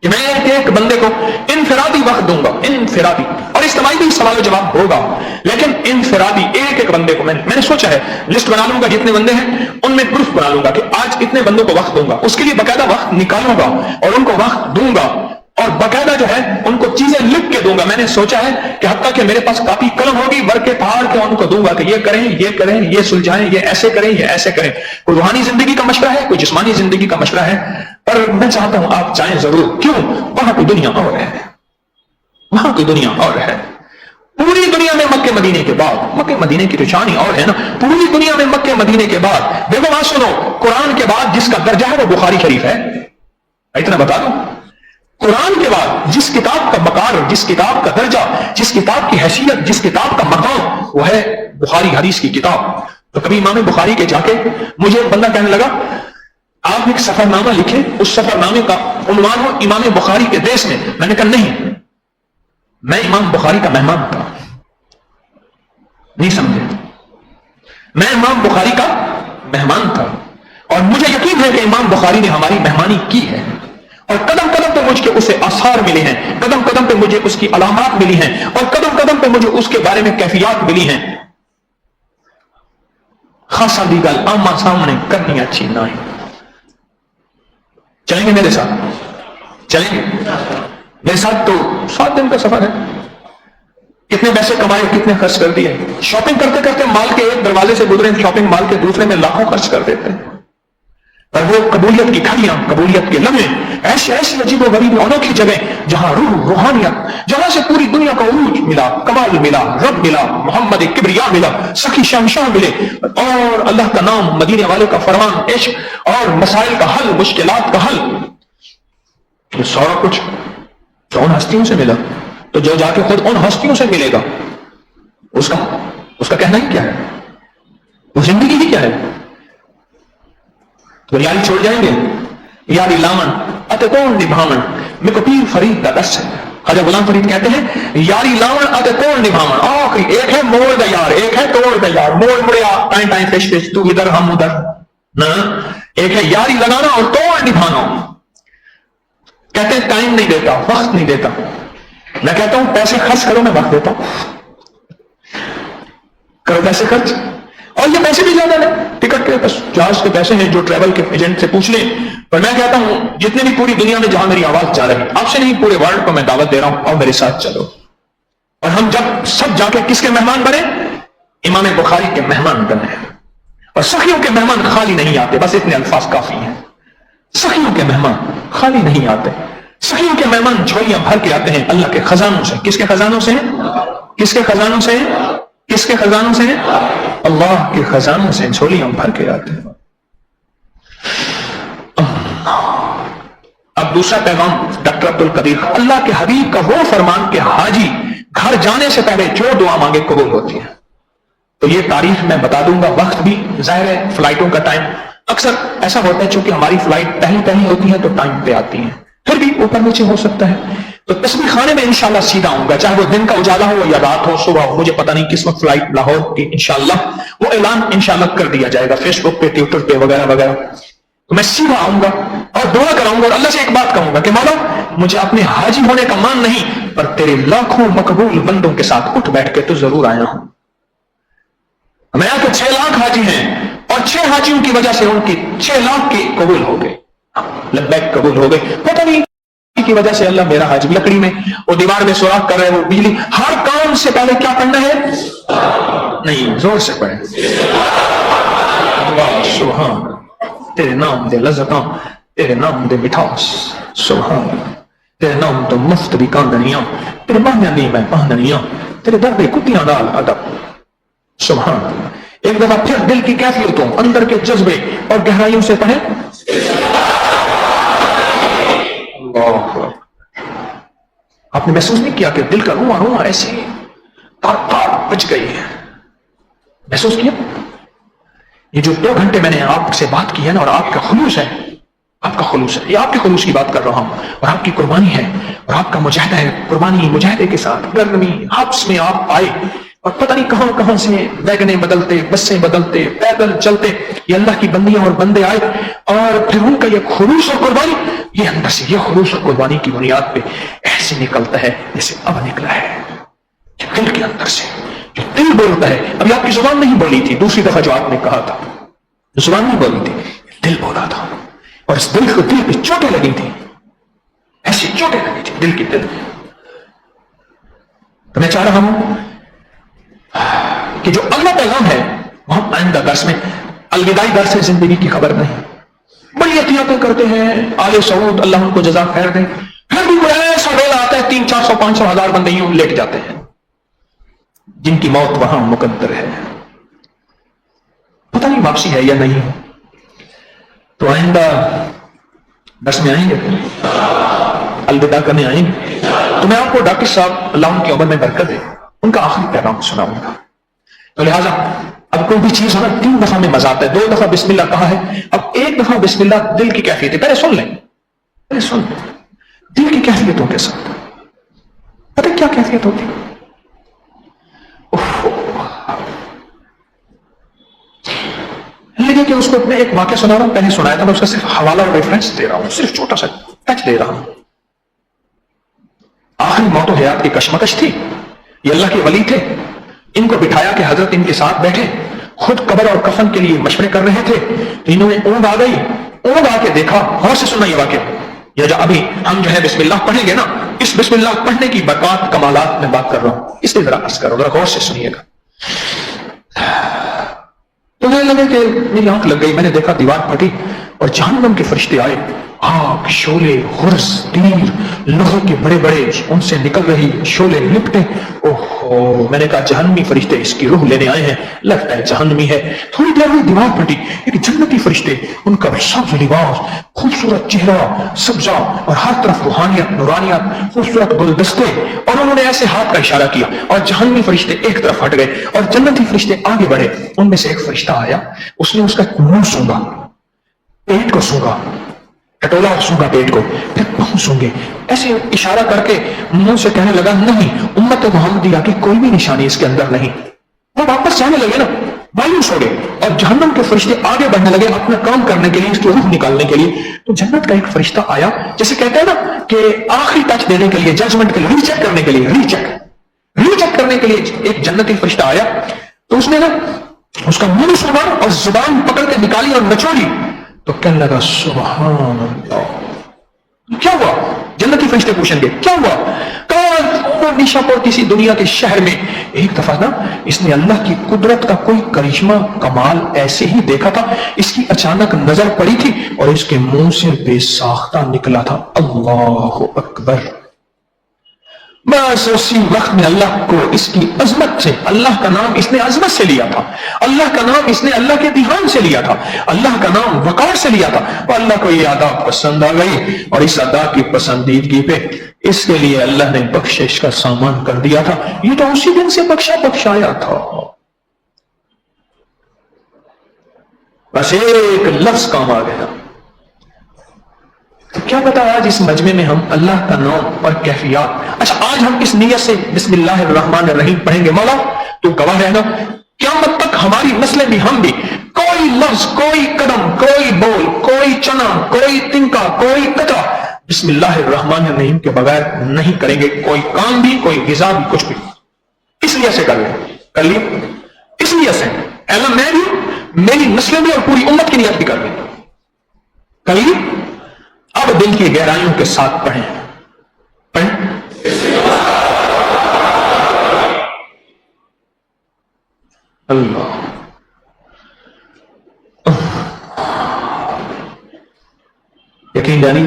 کہ میں ایک بندے کو انفرادی وقت دوں گا, انفرادی, اور اجتماعی بھی سوال و جواب ہوگا، لیکن انفرادی ایک ایک بندے کو میں نے سوچا ہے لسٹ بنا لوں گا، جتنے بندے ہیں ان میں گروپ بنا لوں گا کہ آج اتنے بندوں کو وقت دوں گا، اس کے لیے باقاعدہ وقت نکالوں گا اور ان کو وقت دوں گا اور باقاعدہ جو ہے ان کو چیزیں لکھ کے دوں گا. میں نے سوچا ہے کہ حتیٰ کہ میرے پاس کاپی قلم ہوگی، ورقے پھاڑ کے ان کو دوں گا کہ یہ کریں، یہ کریں، یہ سلجھائیں، یہ ایسے کریں، یہ ایسے کریں. کوئی روحانی زندگی کا مشورہ ہے، کوئی جسمانی زندگی کا مشورہ ہے، پر میں چاہتا ہوں آپ جائیں ضرور. کیوں؟ وہاں کی دنیا اور ہے، وہاں کی دنیا اور ہے. پوری دنیا میں مکے مدینے کے بعد، مکے مدینے کی تو شان ہی اور ہے نا، پوری دنیا میں مکے مدینے کے بعد دیکھو بات سنو، قرآن کے بعد جس کا درجہ ہے وہ بخاری شریف ہے. اتنا بتا دوں، قرآن کے بعد جس کتاب کا مقام، جس کتاب کا درجہ، جس کتاب کی حیثیت، جس کتاب کا مقام، وہ ہے بخاری حدیث کی کتاب. تو کبھی امام بخاری کے جا کے مجھے ایک بندہ کہنے لگا آپ ایک سفر نامہ لکھیں، اس سفر نامے کا عنوان ہو امام بخاری کے دیس میں. میں نے کہا نہیں، میں امام بخاری کا مہمان تھا. نہیں سمجھے؟ میں امام بخاری کا مہمان تھا اور مجھے یقین ہے کہ امام بخاری نے ہماری مہمانی کی ہے اور قدم قدم پہ مجھ کے اسے آثار ملے ہیں، قدم قدم پہ مجھے اس کی علامات ملی ہیں اور قدم قدم پہ مجھے اس کے بارے میں کیفیات ملی ہیں. خاصا دی گل آما سامنے کرنی اچھی نہ ہے. چلیں گے میرے ساتھ؟ چلیں گے میرے ساتھ؟ تو 7 دن کا سفر ہے. کتنے پیسے کمائے، کتنے خرچ کر دیے. شاپنگ کرتے کرتے مال کے ایک دروازے سے گزرے، شاپنگ مال کے دوسرے میں لاکھوں خرچ کر دیتے ہیں. اور وہ قبولیت کی گھڑیاں، قبولیت کے لمحے، ایسی ایسی عجیب و غریب انوکھی جگہ جہاں روح، روحانیت، جہاں سے پوری دنیا کو عروج ملا، کمال ملا، رب ملا، محمد کبریا ملا، سخی شہنشاہ ملے اور اللہ کا نام، مدینے والے کا فرمان، عشق اور مسائل کا حل، مشکلات کا حل. یہ سارا کچھ جو ان ہستیوں سے ملا، تو جو جا کے خود ان ہستیوں سے ملے گا اس کا کہنا ہی کیا ہے؟ وہ زندگی ہی کیا ہے؟ تو یاری چھوڑ جائیں گے؟ یاری لامن اتے کون نبھامن، میں کو پیر فرید کا دس ہے. خواجہ غلام فرید کہتے ہیں یاری لامن اتے کون نبھامن. آخری ایک ہے موڑ دا یار، ایک ہے توڑ دا یار. موڑ مڑیا ٹائم ٹائم فش فش، تو ادھر ہم ادھر نہ. ایک ہے یاری لگانا اور توڑ نبھانا. کہتے ہیں ٹائم نہیں دیتا، وقت نہیں دیتا. میں کہتا ہوں پیسے خرچ کرو، میں وقت دیتا ہوں. کرو پیسے خرچ، اور یہ پیسے بھی زیادہ نہیں. ٹکٹ کے بس جہاز کے پیسے ہیں، جو ٹریول کے ایجنٹ سے پوچھ لیں. پر میں کہتا ہوں جتنے بھی پوری دنیا میں جہاں میری آواز جا رہی ہے، آپ سے نہیں پورے ورلڈ کو میں دعوت دے رہا ہوں، اور میرے ساتھ چلو. اور ہم جب سب جا کے کس کے مہمان بنے؟ امام بخاری کے مہمان بنے. اور سخیوں کے مہمان خالی نہیں آتے، بس اتنے الفاظ کافی ہیں. سخیوں کے مہمان خالی نہیں آتے، سخیوں کے مہمان جھولیاں بھر کے آتے ہیں اللہ کے خزانوں سے. کس کے خزانوں سے ہیں؟ کس کے خزانوں سے ہیں؟ کس کے خزانوں سے ہیں؟ اللہ کے خزانوں سے جھولیاں بھر کے آتے ہیں. اب دوسرا پیغام ڈاکٹر عبد القدیر، اللہ کے حبیب کا وہ فرمان کہ حاجی گھر جانے سے پہلے جو دعا مانگے قبول ہوتی ہے. تو یہ تاریخ میں بتا دوں گا. وقت بھی ظاہر ہے، فلائٹوں کا ٹائم اکثر ایسا ہوتا ہے چونکہ ہماری فلائٹ پہلی ہوتی ہے تو ٹائم پہ آتی ہیں، پھر بھی اوپر نیچے ہو سکتا ہے. تو تسبیح خانے میں انشاءاللہ سیدھا آؤں گا، چاہے وہ دن کا اجالا ہو یا رات ہو، صبح ہو، مجھے پتہ نہیں کس وقت فلائٹ لاہور کی. انشاءاللہ وہ اعلان انشاءاللہ کر دیا جائے گا فیس بک پہ، ٹویٹر پہ وغیرہ وغیرہ. تو میں سیدھا آؤں گا اور دعا کراؤں گا اور اللہ سے ایک بات کہوں گا کہ مولا مجھے اپنے حاجی ہونے کا مان نہیں، پر تیرے لاکھوں مقبول بندوں کے ساتھ اٹھ بیٹھ کے تو ضرور آیا ہوں. میں تو 6 لاکھ حاجی ہیں اور 6 حاجیوں کی وجہ سے ان کی 6 لاکھ کی قبول ہو گئے، لبیک قبول ہو گئے. پتہ نہیں کی وجہ سے اللہ میرا حاجی لکڑی میں وہ دیوار میں سوراخ کر رہے، وہ بجلی. ہر کام سے پہلے کیا پڑھنا ہے؟ نہیں، زور سے پڑھیں. سبحان تیرے نام دے لذتاں، تیرے نام دے مٹھاس، سبحان تیرے نام تو مفت بھی کاندنیاں، تیرے ماہیاں نہیں میں پاندنیاں، تیرے در دے کتیاں دال ادب. سبحان. ایک دفعہ پھر دل کی کیفیتوں، اندر کے جذبے اور گہرائیوں سے پڑھیں. آپ نے محسوس نہیں کیا کہ دل کا رواں رواں ایسے تار تار بج گئی ہے؟ محسوس کیا؟ یہ جو 2 گھنٹے میں نے آپ سے بات کی ہے نا، اور آپ کا خلوص ہے، آپ کا خلوص ہے، یہ آپ کے خلوص کی بات کر رہا ہوں، اور آپ کی قربانی ہے اور آپ کا مجاہدہ ہے. قربانی مجاہدے کے ساتھ گرمی حبس میں آپ آئے اور پتہ نہیں کہاں کہاں سے ویگنیں بدلتے، بسیں بدلتے، پیدل چلتے، یہ اللہ کی بندیاں اور بندے آئے اور پھر ان کا یہ خلوص اور قربانی، یہ اندر سے یہ خلوص اور قربانی کی بنیاد پہ ایسے نکلتا ہے جیسے اب نکلا ہے. دل کے اندر سے جو دل بولتا ہے. ابھی آپ کی زبان نہیں بولی تھی, دوسری دفعہ جو آپ نے کہا تھا زبان نہیں بولی تھی, دل بولا تھا, اور اس دل پہ چوٹیں لگی تھی, ایسی چوٹیں لگی تھی دل کی دل. تو میں چاہ رہا ہوں کہ جو اگلا پیغام ہے وہ ہم آئندہ درس میں, الوداعی درس زندگی کی خبر نہیں, بڑی احتیاطیں کرتے ہیں آل سعود اللہ ان کو جزا خیر دے, پھر بھی کوئی ایسا ویلا آتا ہے 300, 400, 500, 1000 بندے یوں لیٹ جاتے ہیں جن کی موت وہاں مقدر ہے, پتہ نہیں واپسی ہے یا نہیں. تو آئندہ درس میں آئیں گے, الوداع کرنے آئیں گے. تو میں آپ کو ڈاکٹر صاحب اللہ ان کی عمر میں برکت دے ان کا آخری پیغام سناؤں گا. تو لہٰذا اب کوئی بھی چیز ہمیں 3 دفعہ میں مزہ آتا ہے, 2 دفعہ بسم اللہ کہا ہے, اب 1 دفعہ بسم اللہ دل کی کیفیت ہے, پہلے سن لیں, پہلے سن لیں دل کی کیفیتوں کے ساتھ. پتہ کیا کیفیت ہوتی ہے؟ لگے کہ اس کو میں ایک واقعہ سنا رہا ہوں, پہلے سنایا تھا, میں اس کا صرف حوالہ اور ریفرنس دے رہا ہوں, صرف چھوٹا سا ٹچ دے رہا ہوں. آخری موت و حیات کی کشمکش تھی, یہ اللہ کے ولی تھے, ان کو بٹھایا کہ حضرت ان کے ساتھ بیٹھے, خود قبر اور کفن کے لیے مشورے کر رہے تھے, تو انہوں نے اونگ آ گئی, اونگ آ کے دیکھا, غور سے سننا یہ واقعہ, یا جو ابھی ہم جو ہے بسم اللہ پڑھیں گے نا, اس بسم اللہ پڑھنے کی برکات کمالات میں بات کر رہا ہوں, اس لیے ذرا عرض کرو, ذرا غور سے سنیے گا. تو مجھے لگے کہ میری آنکھ لگ گئی, میں نے دیکھا دیوار پھٹی اور جہنم کے فرشتے آئے, آگ, شولے, غرز, تیر, لوہے کے بڑے بڑے ان سے نکل رہی شولے لپٹے. اوہو, میں نے کہا جہنمی فرشتے اس کی روح لینے آئے ہیں, لگتا ہے جہنمی ہے. تھوڑی دیر میں دیوار پھٹی, ایک جنتی فرشتے, ان کا سبز لباس, خوبصورت چہرہ, سبزہ, اور ہر طرف روحانیت, نورانیت, خوبصورت گلدستے, اور انہوں نے ایسے ہاتھ کا اشارہ کیا اور جہنمی فرشتے ایک طرف ہٹ گئے اور جنتی فرشتے آگے بڑھے. ان میں سے ایک فرشتہ آیا, اس نے اس کا منہ سونگا, پیٹ کو سونگا, کٹولا اور سونگا پیٹ کو, پھر پاؤں سونگے, ایسے اشارہ کر کے منہ سے کہنے لگا نہیں, امت محمدیہ کی کوئی بھی نشانی اس کے اندر نہیں. وہ واپس جانے لگے نا, مایوس ہو گئے, اور جہنم کے فرشتے آگے بڑھنے لگے اپنا کام کرنے کے لیے, اس کی روح نکالنے کے لیے. تو جنت کا ایک فرشتہ آیا, جیسے کہتے ہیں نا کہ آخری ٹچ دینے کے لیے, ججمنٹ کے لیے, ری چیک کرنے کے لیے, ری چیک کرنے کے لیے ایک جنتی فرشتہ آیا. تو اس نے نا اس کا منہ سنا اور زبان پکڑ کے نکالی اور نچوڑی, تو کہنے لگا سبحان اللہ. کیا ہوا؟ جنتی فرشتے پوچھیں گے کیا ہوا؟ کہا نیشا پور کسی دنیا کے شہر میں ایک دفعہ نا اس نے اللہ کی قدرت کا کوئی کرشمہ کمال ایسے ہی دیکھا تھا, اس کی اچانک نظر پڑی تھی اور اس کے منہ سے بے ساختہ نکلا تھا اللہ اکبر. بس اسی وقت میں اللہ کو اس کی عظمت سے, اللہ کا نام اس نے عظمت سے لیا تھا, اللہ کا نام اس نے اللہ کے دھیان سے لیا تھا, اللہ کا نام وقار سے لیا تھا, اور اللہ کو یہ ادا پسند آ گئی, اور اس ادا کی پسندیدگی پہ اس کے لیے اللہ نے بخشش کا سامان کر دیا تھا. یہ تو اسی دن سے بخشایا تھا. بس ایک لفظ کام آ گیا. کیا پتا آج اس مجمع میں ہم اللہ کا نام اور کیفیات, اچھا آج ہم اس نیت سے بسم اللہ الرحمن الرحیم پڑھیں گے, مولا تو گواہ رہنا قیامت تک ہماری نسلیں بھی, ہم بھی کوئی لفظ, کوئی قدم, کوئی بول, کوئی چنا, کوئی تنکا, کوئی قطع بسم اللہ الرحمن الرحیم کے بغیر نہیں کریں گے. کوئی کام بھی, کوئی غذا بھی, کچھ بھی اس لیے سے کر لی اس لیے سے اللہ میں بھی, میری نسلیں بھی, اور پوری امت کی نیت بھی کر لی. اب دل کی گہرائیوں کے ساتھ پڑھیں. اللہ یقین جانی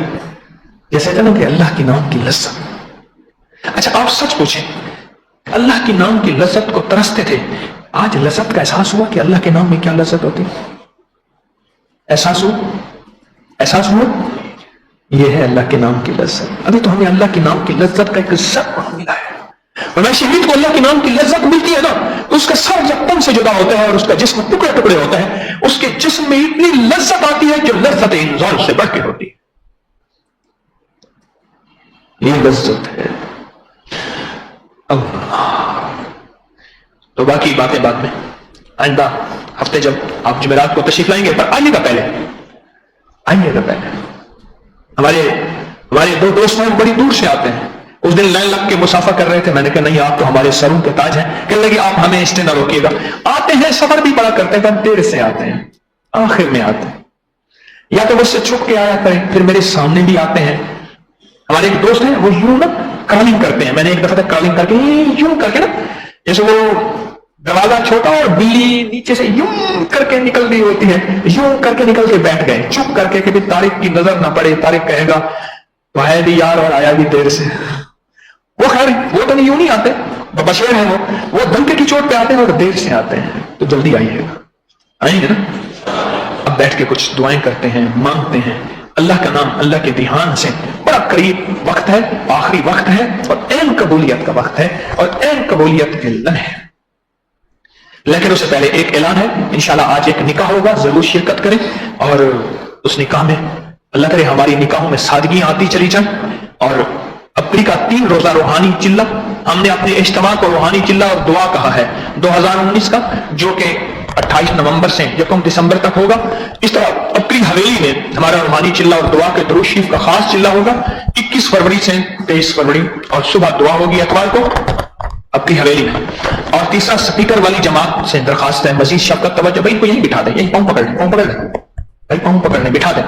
جیسے کہنا کہ اللہ کے نام کی لذت. اچھا آپ سچ پوچھیں, اللہ کے نام کی لذت کو ترستے تھے, آج لذت کا احساس ہوا کہ اللہ کے نام میں کیا لذت ہوتی؟ احساس ہوا یہ ہے اللہ کے نام کی لذت. ابھی تو ہمیں اللہ کے نام کی لذت کا ایک ذرہ ملا ہے, اور میں شہید کو اللہ کے نام کی لذت ملتی ہے نا, اس کا سر جب تن سے جدا ہوتا ہے اور اس کا جسم ٹکڑے ٹکڑے ہوتا ہے, اس کے جسم میں اتنی لذت آتی ہے جو لذت انسان سے بڑھ کے ہوتی ہے. یہ لذت ہے اللہ. تو باقی باتیں بعد میں, آئندہ ہفتے جب آپ جمعرات کو تشریف لائیں گے, پر آئیے گا پہلے ہمارے دو دوست ہیں بڑی دور سے آتے ہیں, اس دن لائن لگ کے مسافہ کر رہے تھے، میں نے کہا نہیں آپ تو ہمارے سروں کے تاج ہیں. کہنے لگے آپ ہمیں اس سے نہ روکیے گا. آتے ہیں سفر بھی بڑا کرتے ہیں، دیر سے آتے ہیں، آخر میں آتے ہیں. یا تو مجھ سے چھپ کے آیا کریں، پھر میرے سامنے بھی آتے ہیں. ہمارے ایک دوست ہیں وہ یوں نا کرالنگ کرتے ہیں. میں نے ایک دفعہ تک کرالنگ کر کے یوں کر کے نا، جیسے وہ دروازہ چھوٹا اور بلی نیچے سے یوں کر کے نکل رہی ہوتی ہے، یوں کر کے نکل کے بیٹھ گئے چپ کر کے کہ طارق کی نظر نہ پڑے. طارق کہے گا تو ہے بھی یار اور آیا بھی دیر سے. وہ خیر وہ تو نہیں یوں نہیں آتے، بشیر ہیں وہ دھمکے کی چوٹ پہ آتے ہیں اور دیر سے آتے ہیں. تو جلدی آئیے گا، آئیں گے نا. اب بیٹھ کے کچھ دعائیں کرتے ہیں، مانگتے ہیں اللہ کا نام، اللہ کے دھیان سے. بڑا قریب وقت ہے، آخری وقت ہے اور عین قبولیت کا وقت ہے اور عین قبولیت کے لمحے ہے. لیکن اس سے پہلے ایک اعلان ہے، انشاءاللہ آج ایک نکاح ہوگا، ضرور شرکت کریں. اور اس نکاح میں اللہ کرے ہماری نکاحوں میں سادگیاں آتی چلی جائیں. اور اپریل کا 3 روزہ روحانی چلہ، ہم نے اپنے اجتماع کو روحانی چلہ اور دعا کہا ہے 2019 کا، جو کہ 28 نومبر سے 1 دسمبر تک ہوگا. اس طرح اپریل حویلی میں ہمارا روحانی چلہ اور دعا کے درود شریف کا خاص چلہ ہوگا 21 فروری سے 23 فروری، اور صبح دعا ہوگی اتوار کو اپنی حویلی میں. اور تیسرا اسپیکر والی جماعت سے درخواست ہے مزید شفقت توجہ، بھائی کو یہیں بٹھا دیں، یہیں پاؤں پکڑ لیں، پاؤں پکڑ لیں بھائی، پاؤں پکڑنے بٹھا دیں.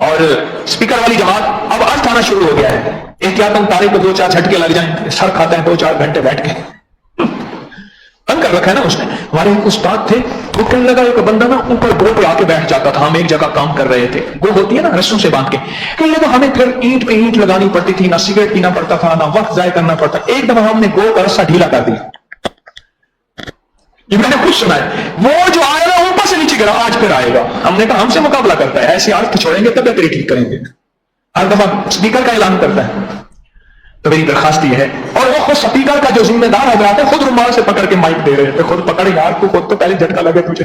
اور اسپیکر والی جماعت اب ارتھ آنا شروع ہو گیا ہے، احتیاطاً طارق کو 2-4 جھٹکے لگ جائیں، سر کھاتا ہے 2-4 گھنٹے بیٹھ کے. تنگ کر رکھا ہے نا اس نے. ہمارے ایک استاد تھے، وہ کہنے لگا ایک بندہ نا اوپر گو پہ آ کے بیٹھ جاتا تھا. ہم ایک جگہ کام کر رہے تھے، گو ہوتی ہے نا رسوں سے باندھ کے. کہنے لگا ہمیں پھر اینٹ پہ اینٹ لگانی پڑتی تھی، نہ سگریٹ پینا پڑتا تھا، نہ وقت ضائع کرنا پڑتا. ایک دفعہ ہم نے گو کا رسہ ڈھیلا کر دیا. یہ میں نے خود سنا ہے. وہ جو آئے گا اوپر سے نیچے گرا، آج پھر آئے گا. ہم نے کہا ہم سے مقابلہ کرتا ہے، ایسی عادت چھوڑیں گے تب تیری ٹھیک کریں گے. ہر دفعہ اسپیکر کا اعلان کرتا ہے. تو میری درخواست یہ ہے، اور وہ خود اسپیکر کا جو ذمہ دار حضرات ہے خود رومال سے پکڑ کے مائک دے رہے تھے، خود پکڑ یار کو، خود تو پہلے جھٹکا لگے تجھے.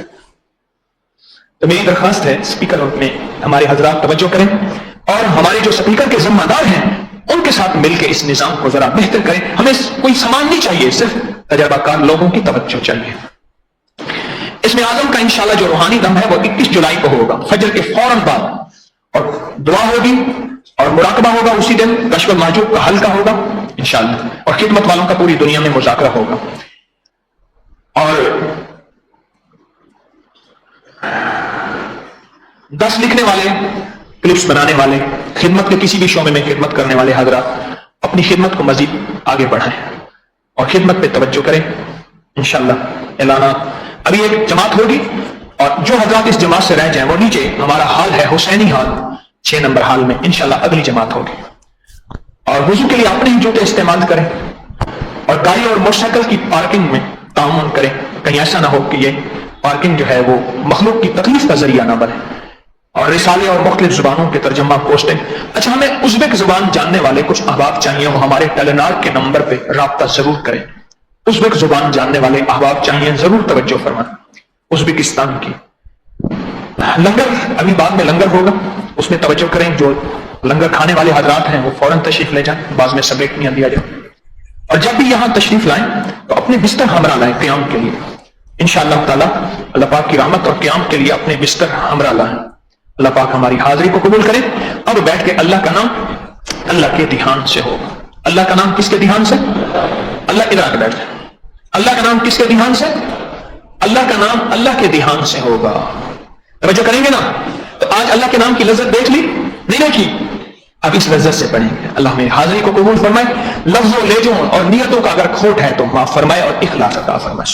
تو میری درخواست ہے اسپیکر میں ہمارے حضرات توجہ کریں اور ہمارے جو اسپیکر کے ذمہ دار ہیں ان کے ساتھ مل کے اس نظام کو ذرا بہتر کریں. ہمیں کوئی سامان نہیں چاہیے، صرف تجربہ کار لوگوں کی توجہ چاہیے. اس میں اعظم کا انشاءاللہ جو روحانی دم ہے وہ 21 جولائی کو ہوگا، فجر کے فوراً بعد. اور دعا ہوگی اور مراقبہ ہوگا اسی دن، کشف المحجوب کا حلقہ ہوگا انشاءاللہ، اور خدمت والوں کا پوری دنیا میں مذاکرہ ہوگا. اور 10 لکھنے والے، کلپس بنانے والے، خدمت کے کسی بھی شعبے میں خدمت کرنے والے حضرات اپنی خدمت کو مزید آگے بڑھائیں اور خدمت پہ توجہ کریں انشاءاللہ. اعلانات ابھی ایک جماعت ہوگی، اور جو حضرات اس جماعت سے رہ جائیں وہ نیچے ہمارا حال ہے حسینی حال 6 نمبر حال میں انشاءاللہ اگلی جماعت ہوگی. اور وضو کے لیے اپنے ہی جوتے استعمال کریں اور گاڑی اور موٹر سائیکل کی پارکنگ میں تعاون کریں. کہیں ایسا نہ ہو کہ یہ پارکنگ جو ہے وہ مخلوق کی تکلیف کا ذریعہ نہ بنے. اور رسالے اور مختلف زبانوں کے ترجمہ پوسٹنگ. اچھا، ہمیں ازبک زبان جاننے والے کچھ احباب چاہیے، وہ ہمارے ٹیلی ناٹ کے نمبر پہ رابطہ ضرور کریں. ازبک زبان جاننے والے احباب چاہیے، ضرور توجہ فرمائیں. ازبکستان کی لنگر، ابھی بعد میں لنگر ہوگا، اس میں توجہ کریں. جو لنگر کھانے والے حضرات ہیں وہ فوراً تشریف لے جائیں، بعض میں سمیٹنیاں دیا جائے. اور جب بھی یہاں تشریف لائیں تو اپنے بستر ہمراہ لائیں قیام کے لیے انشاءاللہ تعالی. اللہ پاک کی رحمت اور قیام کے لیے اپنے بستر ہمراہ لائیں. اللہ پاک ہماری حاضری کو قبول کرے. اب بیٹھ کے اللہ کا نام اللہ کے دھیان سے ہوگا. اللہ کا نام کس کے دھیان سے؟ اللہ ادھر آ بیٹھ جائے. اللہ کا نام کس کے دھیان سے؟ اللہ کا نام اللہ کے دھیان سے ہوگا. توجہ کریں گے نا؟ تو آج اللہ کے نام کی لذت دیکھ لی؟ نہیں دیکھی؟ اب اس لذت سے پڑھیں گے. اللہ میری حاضری کو قبول فرمائے. لفظوں لہجوں اور نیتوں کا اگر کھوٹ ہے تو معاف فرمائے اور اخلاص عطا فرمائے.